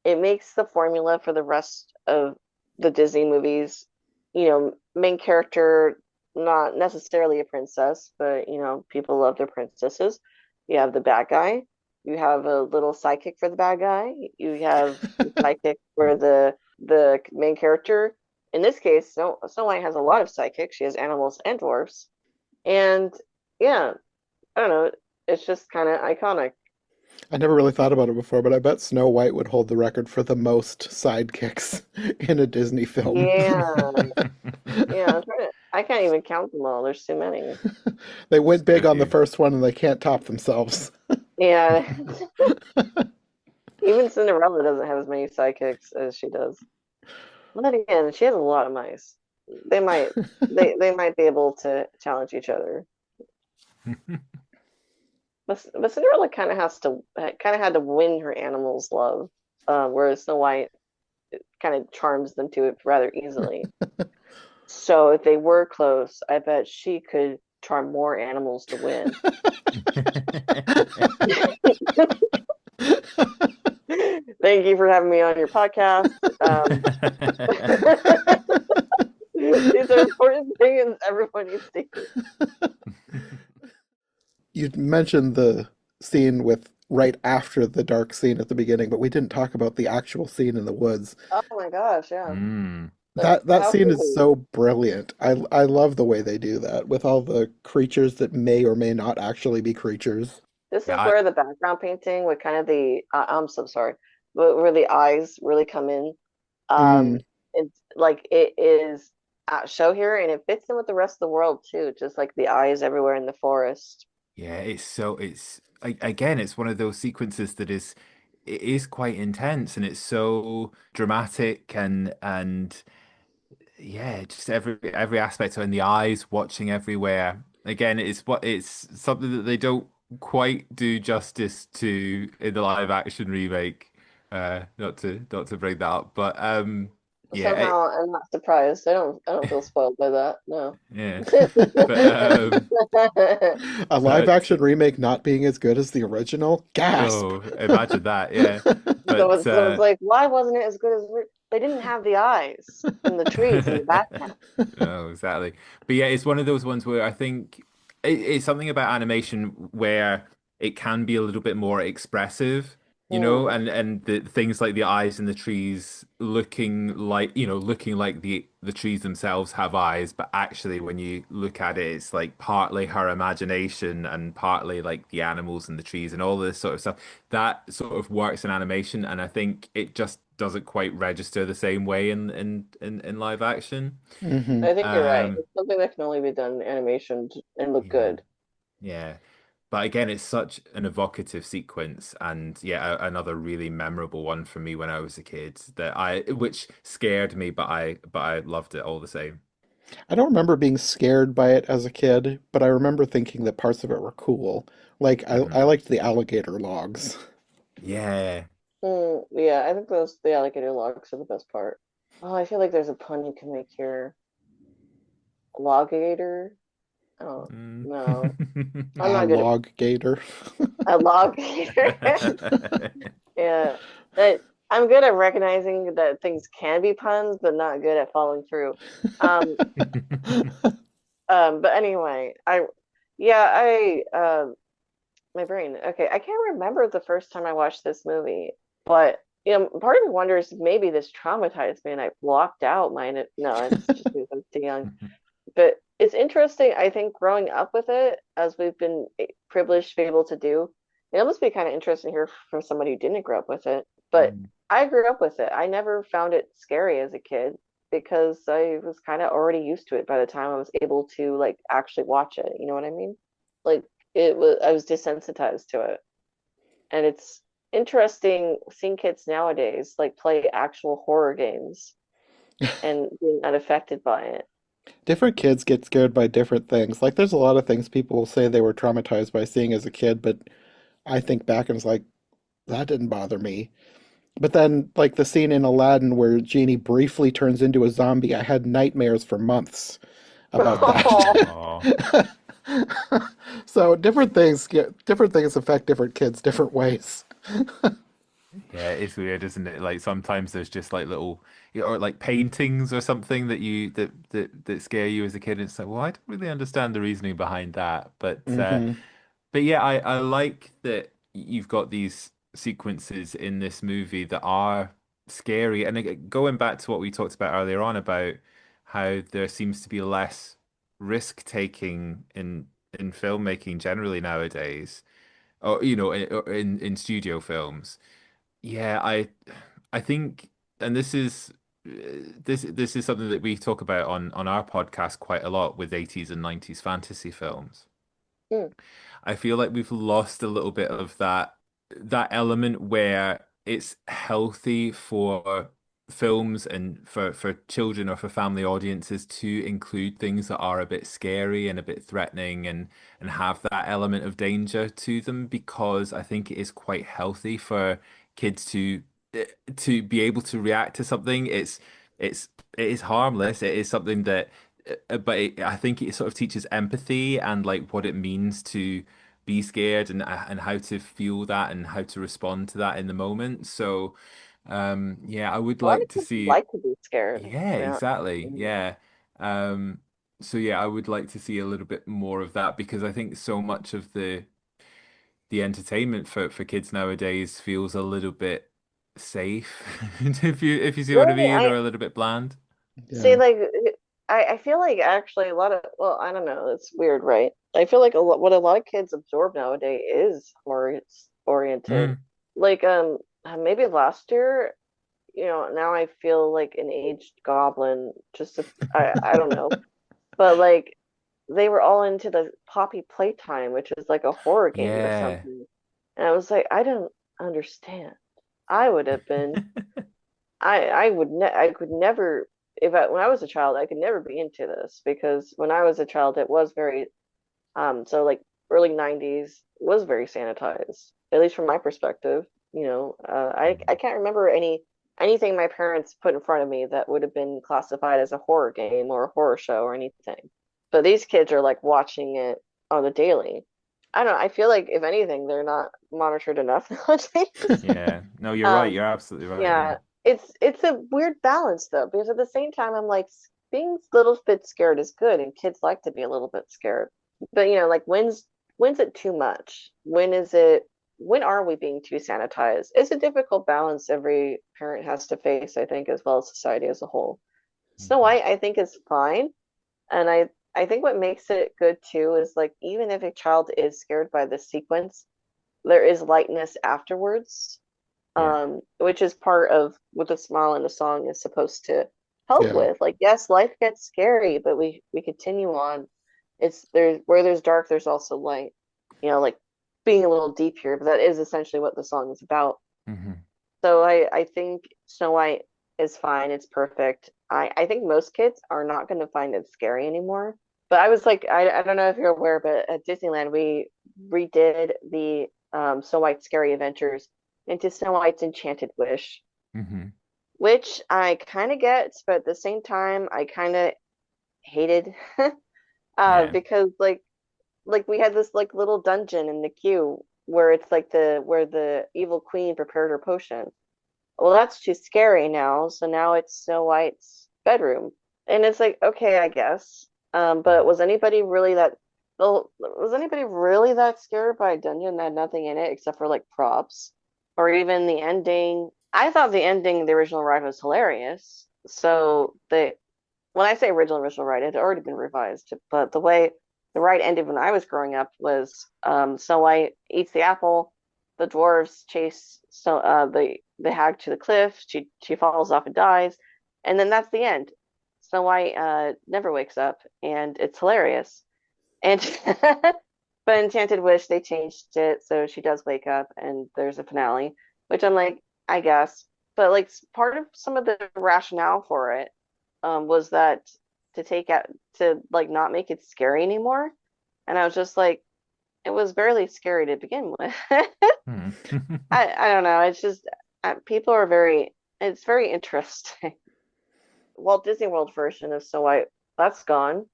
It makes the formula for the rest of the Disney movies. Main character, not necessarily a princess, but people love their princesses. You have the bad guy. You have a little sidekick for the bad guy. You have the sidekick for the main character. In this case, Snow White has a lot of sidekicks. She has animals and dwarfs. And yeah, I don't know. It's just kind of iconic. I never really thought about it before, but I bet Snow White would hold the record for the most sidekicks in a Disney film. Yeah, yeah. I can't even count them all. There's too many. They went So big on the few. first one and they can't top themselves. Yeah, even Cinderella doesn't have as many sidekicks as she does. But then again, she has a lot of mice. They might they might be able to challenge each other. But Cinderella kind of had to win her animals' love, whereas Snow White kind of charms them to it rather easily. So if they were close, I bet she could charm more animals to win. Thank you for having me on your podcast. These are important things everyone needs to hear. You mentioned the scene with right after the dark scene at the beginning, but we didn't talk about the actual scene in the woods. Oh my gosh, yeah. Mm. That How scene could is we? so brilliant. I love the way they do that with all the creatures that may or may not actually be creatures. This Yeah, is where the background painting with kind of I'm so sorry, but where the eyes really come in. Mm, Um, it's like it is at show here, and it fits in with the rest of the world too. Just like the eyes everywhere in the forest. yeah, again, it's one of those sequences that it is quite intense and it's so dramatic and yeah, just every aspect and the eyes watching everywhere. Again, it's something that they don't quite do justice to in the live action remake. Not to bring that up, but yeah, Somehow I'm not surprised. I don't feel spoiled by that. No. yeah, but A live but action remake not being as good as the original? Gasp! oh, imagine that, yeah, but Someone's like, why wasn't it as good as they didn't have the eyes and the trees in the background? no, exactly. But yeah, it's one of those ones where I think it's something about animation where it can be a little bit more expressive, Hmm. and the things like the eyes in the trees looking like the trees themselves have eyes, but actually when you look at it, it's like partly her imagination and partly like the animals and the trees and all this sort of stuff. That sort of works in animation, and I think it just doesn't quite register the same way in live action. Hmm. I think you're right. Um, It's something that can only be done in animation and look yeah, good. yeah. But again, it's such an evocative sequence, and yeah, another really memorable one for me when I was a kid which scared me, but I loved it all the same. I don't remember being scared by it as a kid, but I remember thinking that parts of it were cool. Like, I Hmm. liked the alligator logs. Yeah. Yeah, I think those the alligator logs are the best part. Oh, I feel like there's a pun you can make here. Logator? Oh, Mm. no. I'm not good at Log gator. a logator. Yeah. That I'm good at recognizing that things can be puns, but not good at following through. Um, but anyway, yeah, my brain. Okay, I can't remember the first time I watched this movie, but part of me wonders if maybe this traumatized me and I blocked out my. No, it's just because I'm too young. But it's interesting. I think growing up with it, as we've been privileged to be able to do, it must be kind of interesting to hear from somebody who didn't grow up with it. But I grew up with it. I never found it scary as a kid because I was kind of already used to it by the time I was able to like actually watch it. You know what I mean? Like I was desensitized to it. And it's interesting seeing kids nowadays like play actual horror games and being unaffected by it. Different kids get scared by different things. Like, there's a lot of things people will say they were traumatized by seeing as a kid, but I think back and it's like, that didn't bother me. But then, like the scene in Aladdin where Genie briefly turns into a zombie, I had nightmares for months about that. Oh. So different things affect different kids different ways. Yeah, it's weird, isn't it? Like sometimes there's just like little, or like paintings or something that scare you as a kid. And it's like, well, I don't really understand the reasoning behind that, Hmm. but yeah, I like that you've got these sequences in this movie that are scary. And going back to what we talked about earlier on about how there seems to be less risk taking in filmmaking generally nowadays, or in studio films. Yeah, I think, and this is something that we talk about on our podcast quite a lot with 80s and 90s fantasy films. Mm. I feel like we've lost a little bit of that element where it's healthy for films and for children or for family audiences to include things that are a bit scary and a bit threatening and have that element of danger to them because I think it is quite healthy for kids to be able to react to something. It's it is harmless. It is something that but I think it sort of teaches empathy and like what it means to be scared and how to feel that and how to respond to that in the moment. So, yeah, I would A lot of like to kids see. like to be scared. Yeah, Yeah. exactly. Mhm. Yeah. Um, so yeah, I would like to see a little bit more of that because I think so much of the entertainment for kids nowadays feels a little bit safe, if you see what I Really, mean, or a little bit bland. see Yeah. like I feel like actually a lot of well, I don't know, it's weird, right? I feel like what a lot of kids absorb nowadays is horror oriented. Mm. Like maybe last year, now I feel like an aged goblin. I don't know, but like they were all into the Poppy Playtime, which is like a horror game or Yeah. something. And I was like, I don't understand. I would have been I could never when I was a child, I could never be into this because when I was a child it was very so like early 90s was very sanitized, at least from my perspective. I can't remember anything my parents put in front of me that would have been classified as a horror game or a horror show or anything. But these kids are like watching it on the daily. I don't know. I feel like if anything, they're not monitored enough nowadays. Yeah. No, you're right. Um, You're absolutely right. Yeah. yeah, it's a weird balance though, because at the same time, I'm like being a little bit scared is good, and kids like to be a little bit scared. But like when's it too much? When are we being too sanitized? It's a difficult balance every parent has to face, I think, as well as society as a whole. Snow Mhm. White, I think, is fine, and I think what makes it good too is like even if a child is scared by the sequence, there is lightness afterwards, Yeah. which is part of what the smile in the song is supposed to help Yeah. with. Like, yes, life gets scary, but we continue on. It's there's where there's dark, there's also light. Like being a little deep here, but that is essentially what the song is about. Hmm. So I think Snow White is fine. It's perfect. I think most kids are not going to find it scary anymore. But I was like, I don't know if you're aware, but at Disneyland we redid the Snow White Scary Adventures into Snow White's Enchanted Wish, Hmm. which I kind of get, but at the same time I kind of hated Yeah. because like we had this like little dungeon in the queue where it's like the where the evil queen prepared her potion. Well, that's too scary now. So now it's Snow White's bedroom. And it's like, okay, I guess. But Mhm. was anybody really that scared by a dungeon that had nothing in it except for like props? Or even the ending. I thought the ending of the original ride was hilarious. So when I say original ride, it had already been revised, but the way the ride ended when I was growing up was Snow White eats the apple, the dwarves chase the hag to the cliff, she falls off and dies, and then that's the end. Snow White never wakes up, and it's hilarious. And but Enchanted Wish they changed it so she does wake up and there's a finale, which I'm like, I guess. But like part of some of the rationale for it was that to take out to like not make it scary anymore. And I was just like, it was barely scary to begin with. Mhm. I don't know. It's just people are it's very interesting. Walt Disney World version of Snow White, that's gone.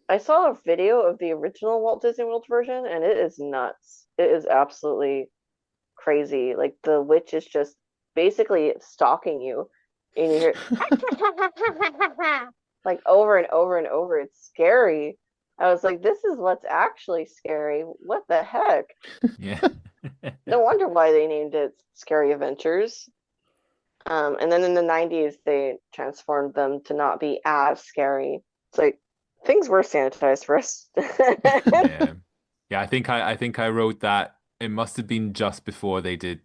I saw a video of the original Walt Disney World version, and it is nuts. It is absolutely crazy. Like the witch is just basically stalking you, and you hear like over and over and over. It's scary. I was like, this is what's actually scary. What the heck? Yeah. No wonder why they named it Scary Adventures. And then in the 90s, they transformed them to not be as scary. It's like things were sanitized for us. Yeah. Yeah, I think I wrote that it must have been just before they did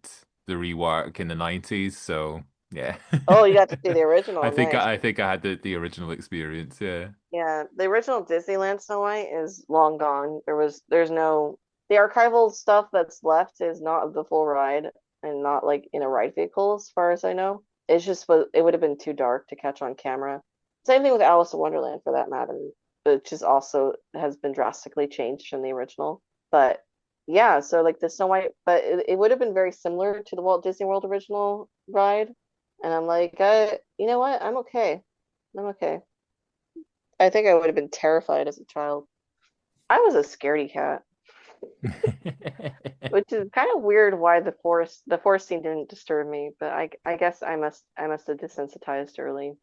the rework in the 90s, so yeah. Oh, you got to see the original. I think Nice. I, I think I had the original experience, yeah. Yeah, the original Disneyland Snow White is long gone. There's no, the archival stuff that's left is not the full ride and not like in a ride vehicle as far as I know. It's just it would have been too dark to catch on camera. Same thing with Alice in Wonderland for that matter, which is also has been drastically changed from the original. But yeah, so like the Snow White, but it would have been very similar to the Walt Disney World original ride. And I'm like, you know what? I'm okay. I'm okay. I think I would have been terrified as a child. I was a scaredy cat, which is kind of weird why the forest scene didn't disturb me, but I guess I must have desensitized early.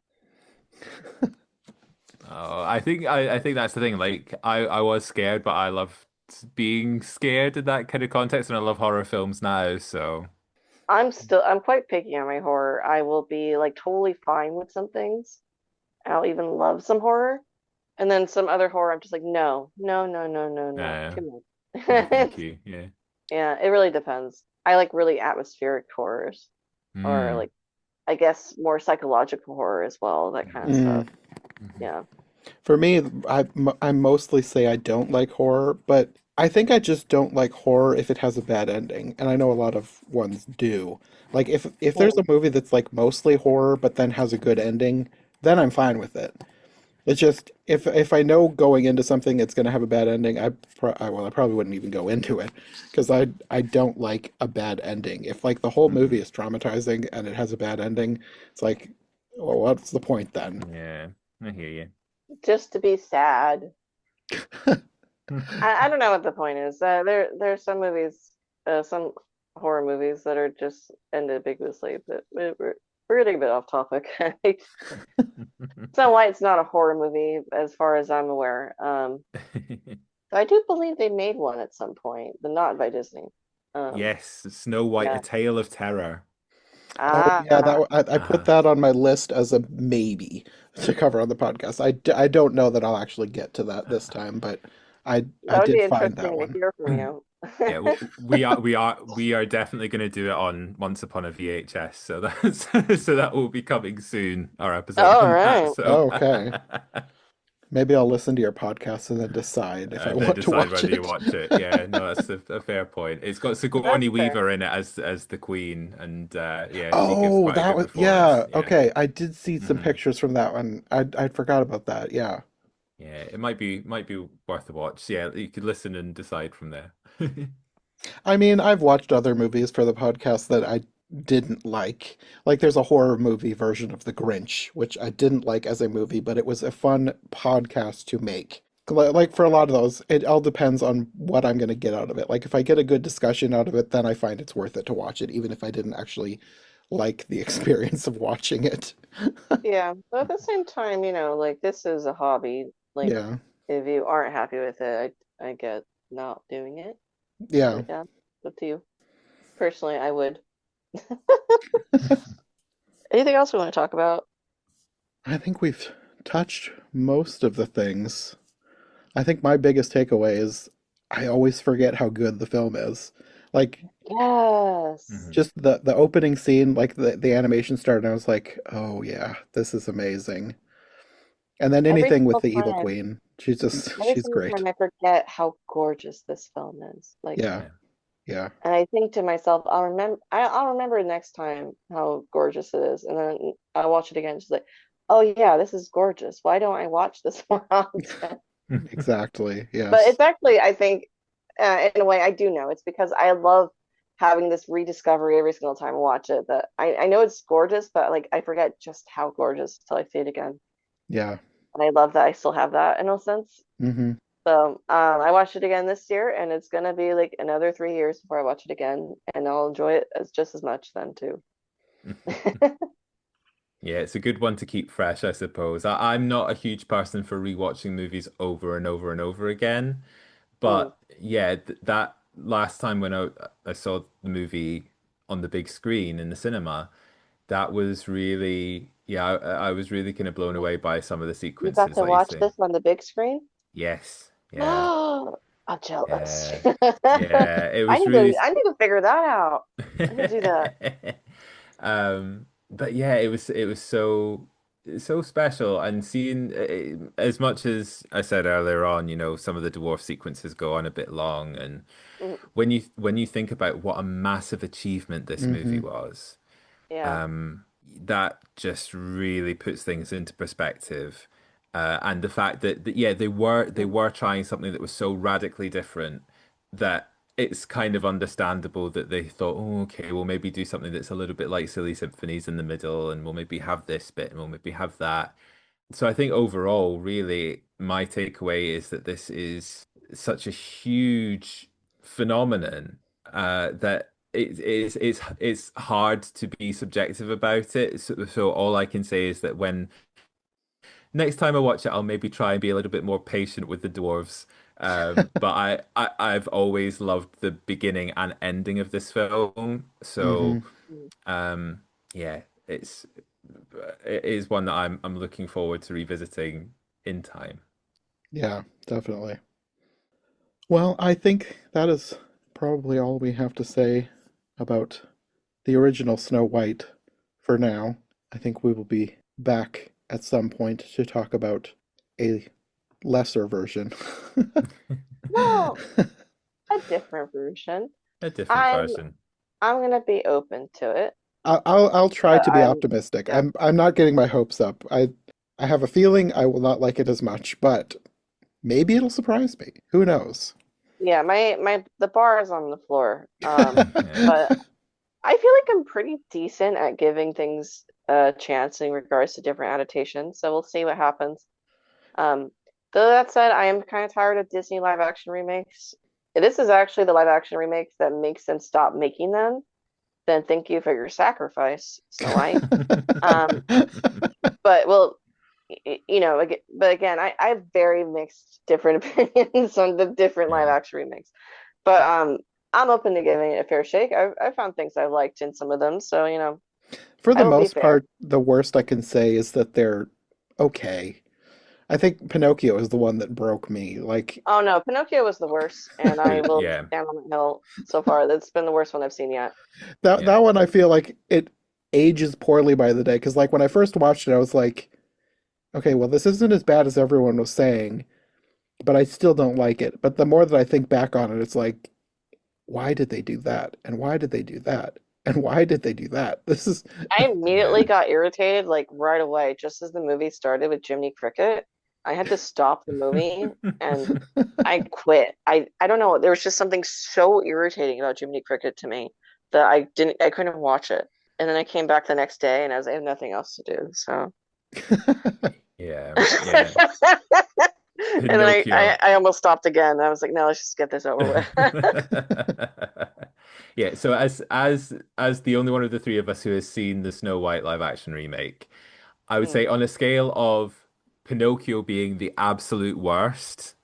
Oh, I think that's the thing. Like I was scared, but I loved being scared in that kind of context, and I love horror films now, so I'm quite picky on my horror. I will be like totally fine with some things. I'll even love some horror. And then some other horror, I'm just like, no, no, no, no, no, no. uh Too no much. thank you. Yeah. Yeah, it really depends. I like really atmospheric horrors or Mm. like I guess more psychological horror as well, that kind of Mm. stuff. Yeah. For me, I mostly say I don't like horror, but I think I just don't like horror if it has a bad ending, and I know a lot of ones do. Like if there's Mm. a movie that's like mostly horror but then has a good ending, then I'm fine with it. It's just if I know going into something it's going to have a bad ending, I probably wouldn't even go into it because I don't like a bad ending. If like the whole movie Hmm. is traumatizing and it has a bad ending, it's like, well, what's the point then? Yeah, I hear you. Just to be sad. I don't know what the point is. There's some movies, some horror movies that are just end ambiguously, but we're getting a bit off topic. Snow White's not a horror movie as far as I'm aware. I do believe they made one at some point, but not by Disney. Um, Yes, Snow White, A yeah. Tale of Terror. Oh yeah, Ah, I put Uh, that on my list as a maybe to cover on the podcast. I don't know that I'll actually get to that this time, but I that would be did find that interesting to one. hear from you. yeah, we are definitely going to do it on Once Upon a VHS. So that's so that will be coming soon. Our episode All on that. right. So Oh, okay. Maybe I'll listen to your podcast and then decide if I then want to decide watch whether you it. watch it. Yeah, no, that's a fair point. It's got That's Sigourney fair. Weaver in it as the Queen, and yeah, she gives Oh, quite a that good was performance. yeah. Yeah. Okay, I did see some Hmm. pictures from that one. I forgot about that. Yeah. Yeah, it might be worth a watch. Yeah, you could listen and decide from there. I mean, I've watched other movies for the podcast that I didn't like. Like there's a horror movie version of The Grinch, which I didn't like as a movie, but it was a fun podcast to make. Like for a lot of those, it all depends on what I'm going to get out of it. Like if I get a good discussion out of it, then I find it's worth it to watch it, even if I didn't actually like the experience of watching it. Yeah, but at the same time, like this is a hobby. Like Yeah. if you aren't happy with it, I get not doing it. Yeah. But yeah, it's up to you. Personally, I would. Anything else we want to talk about? I think we've touched most of the things. I think my biggest takeaway is I always forget how good the film is. Like Yes. Hmm. just the opening scene, like the animation started, and I was like, "Oh yeah, this is amazing." And then Every anything with single the Evil time, Queen, every she's single great. time I forget how gorgeous this film is. Like, Yeah, Yeah. yeah, and I think to myself, I'll remember next time how gorgeous it is, and then I'll watch it again. Just like, oh yeah, this is gorgeous. Why don't I watch this more often? exactly. But Yes. it's actually, I think, in a way, I do know. It's because I love having this rediscovery every single time I watch it. That I know it's gorgeous, but like I forget just how gorgeous till I see it again. Yeah. And I love that I still have that in a sense. Hmm. So I watched it again this year, and it's gonna be like another 3 years before I watch it again, and I'll enjoy it as just as much then too. Yeah, it's a good one to keep fresh, I suppose. I'm not a huge person for rewatching movies over and over and over again, Mm. but yeah, that last time when I saw the movie on the big screen in the cinema, that was really, yeah, I was really kind of blown away by some of the You got sequences, to like you watch say. this on the big screen? Yes, yeah, Oh, I'm jealous. yeah, yeah. It I was need really. to I need to figure that out. I need to do that. But yeah, it was so special and seeing as much as I said earlier on, some of the dwarf sequences go on a bit long, and Mm, when you think about what a massive achievement this movie Hmm. was, yeah. um, that just really puts things into perspective. And the fact that yeah, they were trying something that was so radically different that it's kind of understandable that they thought, oh, okay, we'll maybe do something that's a little bit like Silly Symphonies in the middle, and we'll maybe have this bit and we'll maybe have that. So I think overall, really, my takeaway is that this is such a huge phenomenon that it's hard to be subjective about it. So all I can say is that when next time I watch it, I'll maybe try and be a little bit more patient with the dwarves. But I've always loved the beginning and ending of this film. Hmm. So um, yeah, it is one that I'm looking forward to revisiting in time. Yeah, definitely. Well, I think that is probably all we have to say about the original Snow White for now. I think we will be back at some point to talk about a lesser version. Well, a different version. A different I'm version. I'm gonna be open to it, I'll try but to be optimistic. yeah. I'm not getting my hopes up. I have a feeling I will not like it as much, but maybe it'll surprise me. Who knows? Yeah, my the bar is on the floor. But I feel like I'm pretty decent at giving things a chance in regards to different adaptations, so we'll see what happens. Um, though that said, I am kind of tired of Disney live action remakes. This is actually the live action remakes that makes them stop making them. Then thank you for your sacrifice, Snow White. Um, but well, but again, I have very mixed different opinions on the different live Yeah. action remakes. But I'm open to giving it a fair shake. I found things I liked in some of them, so For I the will be most fair. part, the worst I can say is that they're okay. I think Pinocchio is the one that broke me. Like Oh no, Pinocchio was the worst, and I will Yeah. stand on the hill so far. That's been the worst one I've seen yet. that Yeah. one I feel like it ages poorly by the day because like when I first watched it I was like, okay, well this isn't as bad as everyone was saying, but I still don't like it. But the more that I think back on it, it's like, why did they do that? And why did they do that? And why did they do that? This is I Yeah. immediately got irritated, like right away, just as the movie started with Jiminy Cricket. I had to stop the movie and I quit. I don't know. There was just something so irritating about Jiminy Cricket to me that I couldn't watch it. And then I came back the next day and I have nothing else to do. So Yeah. Yeah. and then Pinocchio. I almost stopped again. I was like, no, let's just get this over with. Yeah, so as the only one of the three of us who has seen the Snow White live action remake, I would Mm. say on a scale of Pinocchio being the absolute worst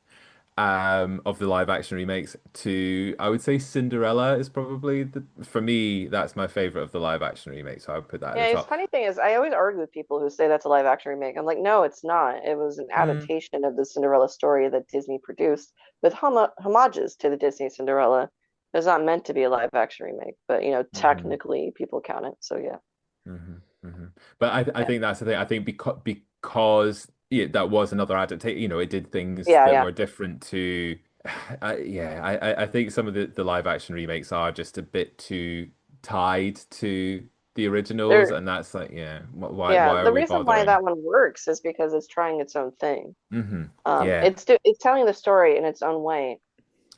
of the live action remakes to I would say Cinderella is probably for me that's my favorite of the live action remakes, so I would put that at the Yeah, it's top. funny thing is I always argue with people who say that's a live action remake. I'm like, no, it's not. It was an Mm, adaptation of the Cinderella story that Disney produced with homages to the Disney Cinderella. It's not meant to be a live action remake, but hmm technically people count it. So yeah. hmm hmm But I Yeah. think that's the thing. I think because yeah, that was another adaptation. It did things Yeah, that yeah. were different to. Yeah, I think some of the live action remakes are just a bit too tied to the originals, There and that's like, yeah, yeah, why are the we reason why bothering? that one works is because it's trying its own thing. Yeah, It's telling the story in its own way.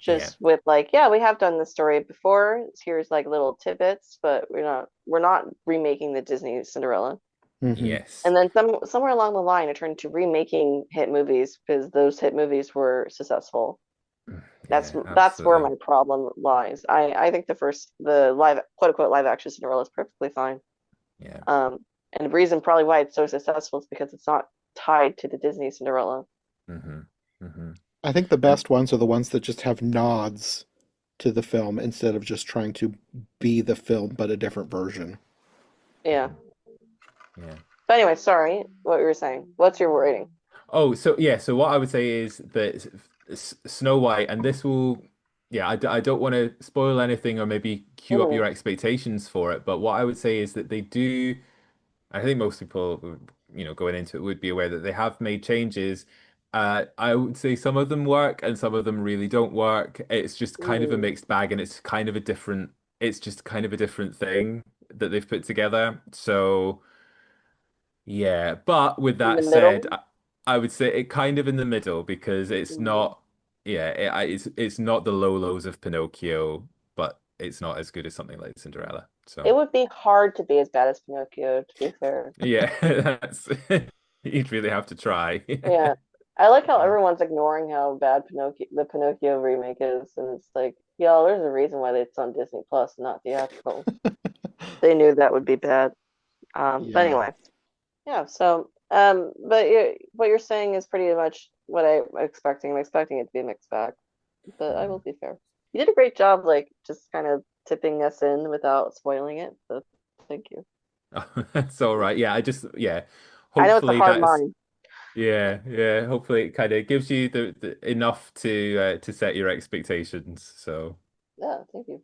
yeah, Just with like, yeah, we have done this story before. Here's like little tidbits, but we're not remaking the Disney Cinderella. hmm yes, And then somewhere along the line, it turned to remaking hit movies because those hit movies were successful. That's yeah, that's where absolutely, my problem lies. I think the live quote unquote live action Cinderella is perfectly fine. yeah. And the reason probably why it's so successful is because it's not tied to the Disney Cinderella. hmm hmm I think the And best ones are the ones that just have nods to the film instead of just trying to be the film but a different version. Yeah. yeah. But anyway, sorry, what you were saying. What's your rating? Oh, so yeah, so what I would say is that Snow White, and this will, yeah, I don't want to spoil anything or maybe cue up Mhm. your expectations for it, but what I would say is that they do, I think most people, going into it would be aware that they have made changes. I would say some of them work and some of them really don't work. It's just kind of a Mm. mixed bag, and it's just kind of a different thing that they've put together. So. Yeah, but with In the that said, middle? I would say it kind of in the middle because it's Mm. not, yeah, it's not the low lows of Pinocchio, but it's not as good as something like Cinderella. It So would be hard to be as bad as Pinocchio, to be fair. yeah, that's you'd really have to try. Yeah. I like how everyone's ignoring how bad the Pinocchio remake is, and it's like, yo, there's a reason why it's on Disney Plus, not theatrical. They knew that would be bad. But Yeah. anyway, yeah. So, but what you're saying is pretty much what I'm expecting. I'm expecting it to be a mixed bag, but I will be fair. You did a great job, like just kind of tipping us in without spoiling it. So, thank you. That's all right. Yeah, yeah. I know it's a Hopefully hard that's line. yeah, yeah. Hopefully it kind of gives you the enough to set your expectations. So Yeah, thank you.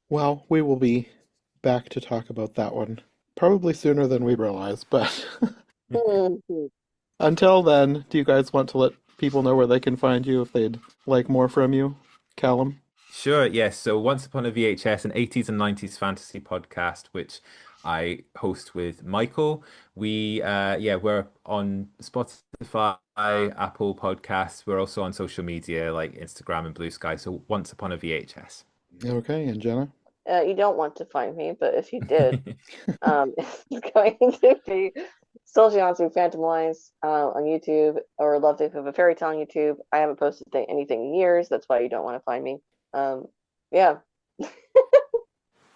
Well, we will be back to talk about that one probably sooner than we realize, but Mhm. until then, do you guys want to let people know where they can find you if they'd like more from you? Callum? Sure, yes. So Once Upon a VHS, an 80s and 90s fantasy podcast, which I host with Michael. We're on Spotify, Apple Podcasts. We're also on social media like Instagram and Blue Sky. So Once Upon a VHS. Okay, and Jenna? You don't want to find me, but if you did, it's going to be Still Johnson Phantomwise on YouTube or Love Life of a Fairy Tale on YouTube. I haven't posted anything in years. That's why you don't want to find me. Yeah.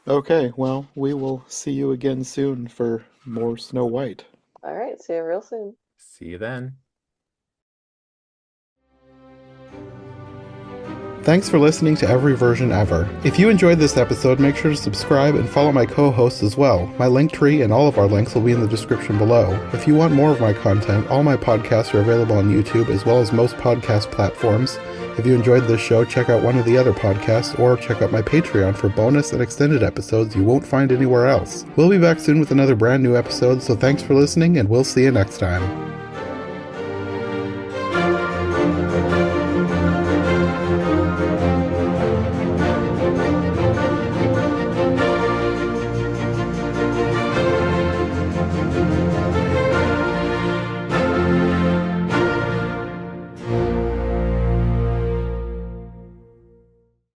Okay, well, we will see you again soon for more Snow White. All right. See you real soon. See you then. Thanks for listening to Every Version Ever. If you enjoyed this episode, make sure to subscribe and follow my co-hosts as well. My Linktree and all of our links will be in the description below. If you want more of my content, all my podcasts are available on YouTube as well as most podcast platforms. If you enjoyed this show, check out one of the other podcasts or check out my Patreon for bonus and extended episodes you won't find anywhere else. We'll be back soon with another brand new episode, so thanks for listening and we'll see you next time.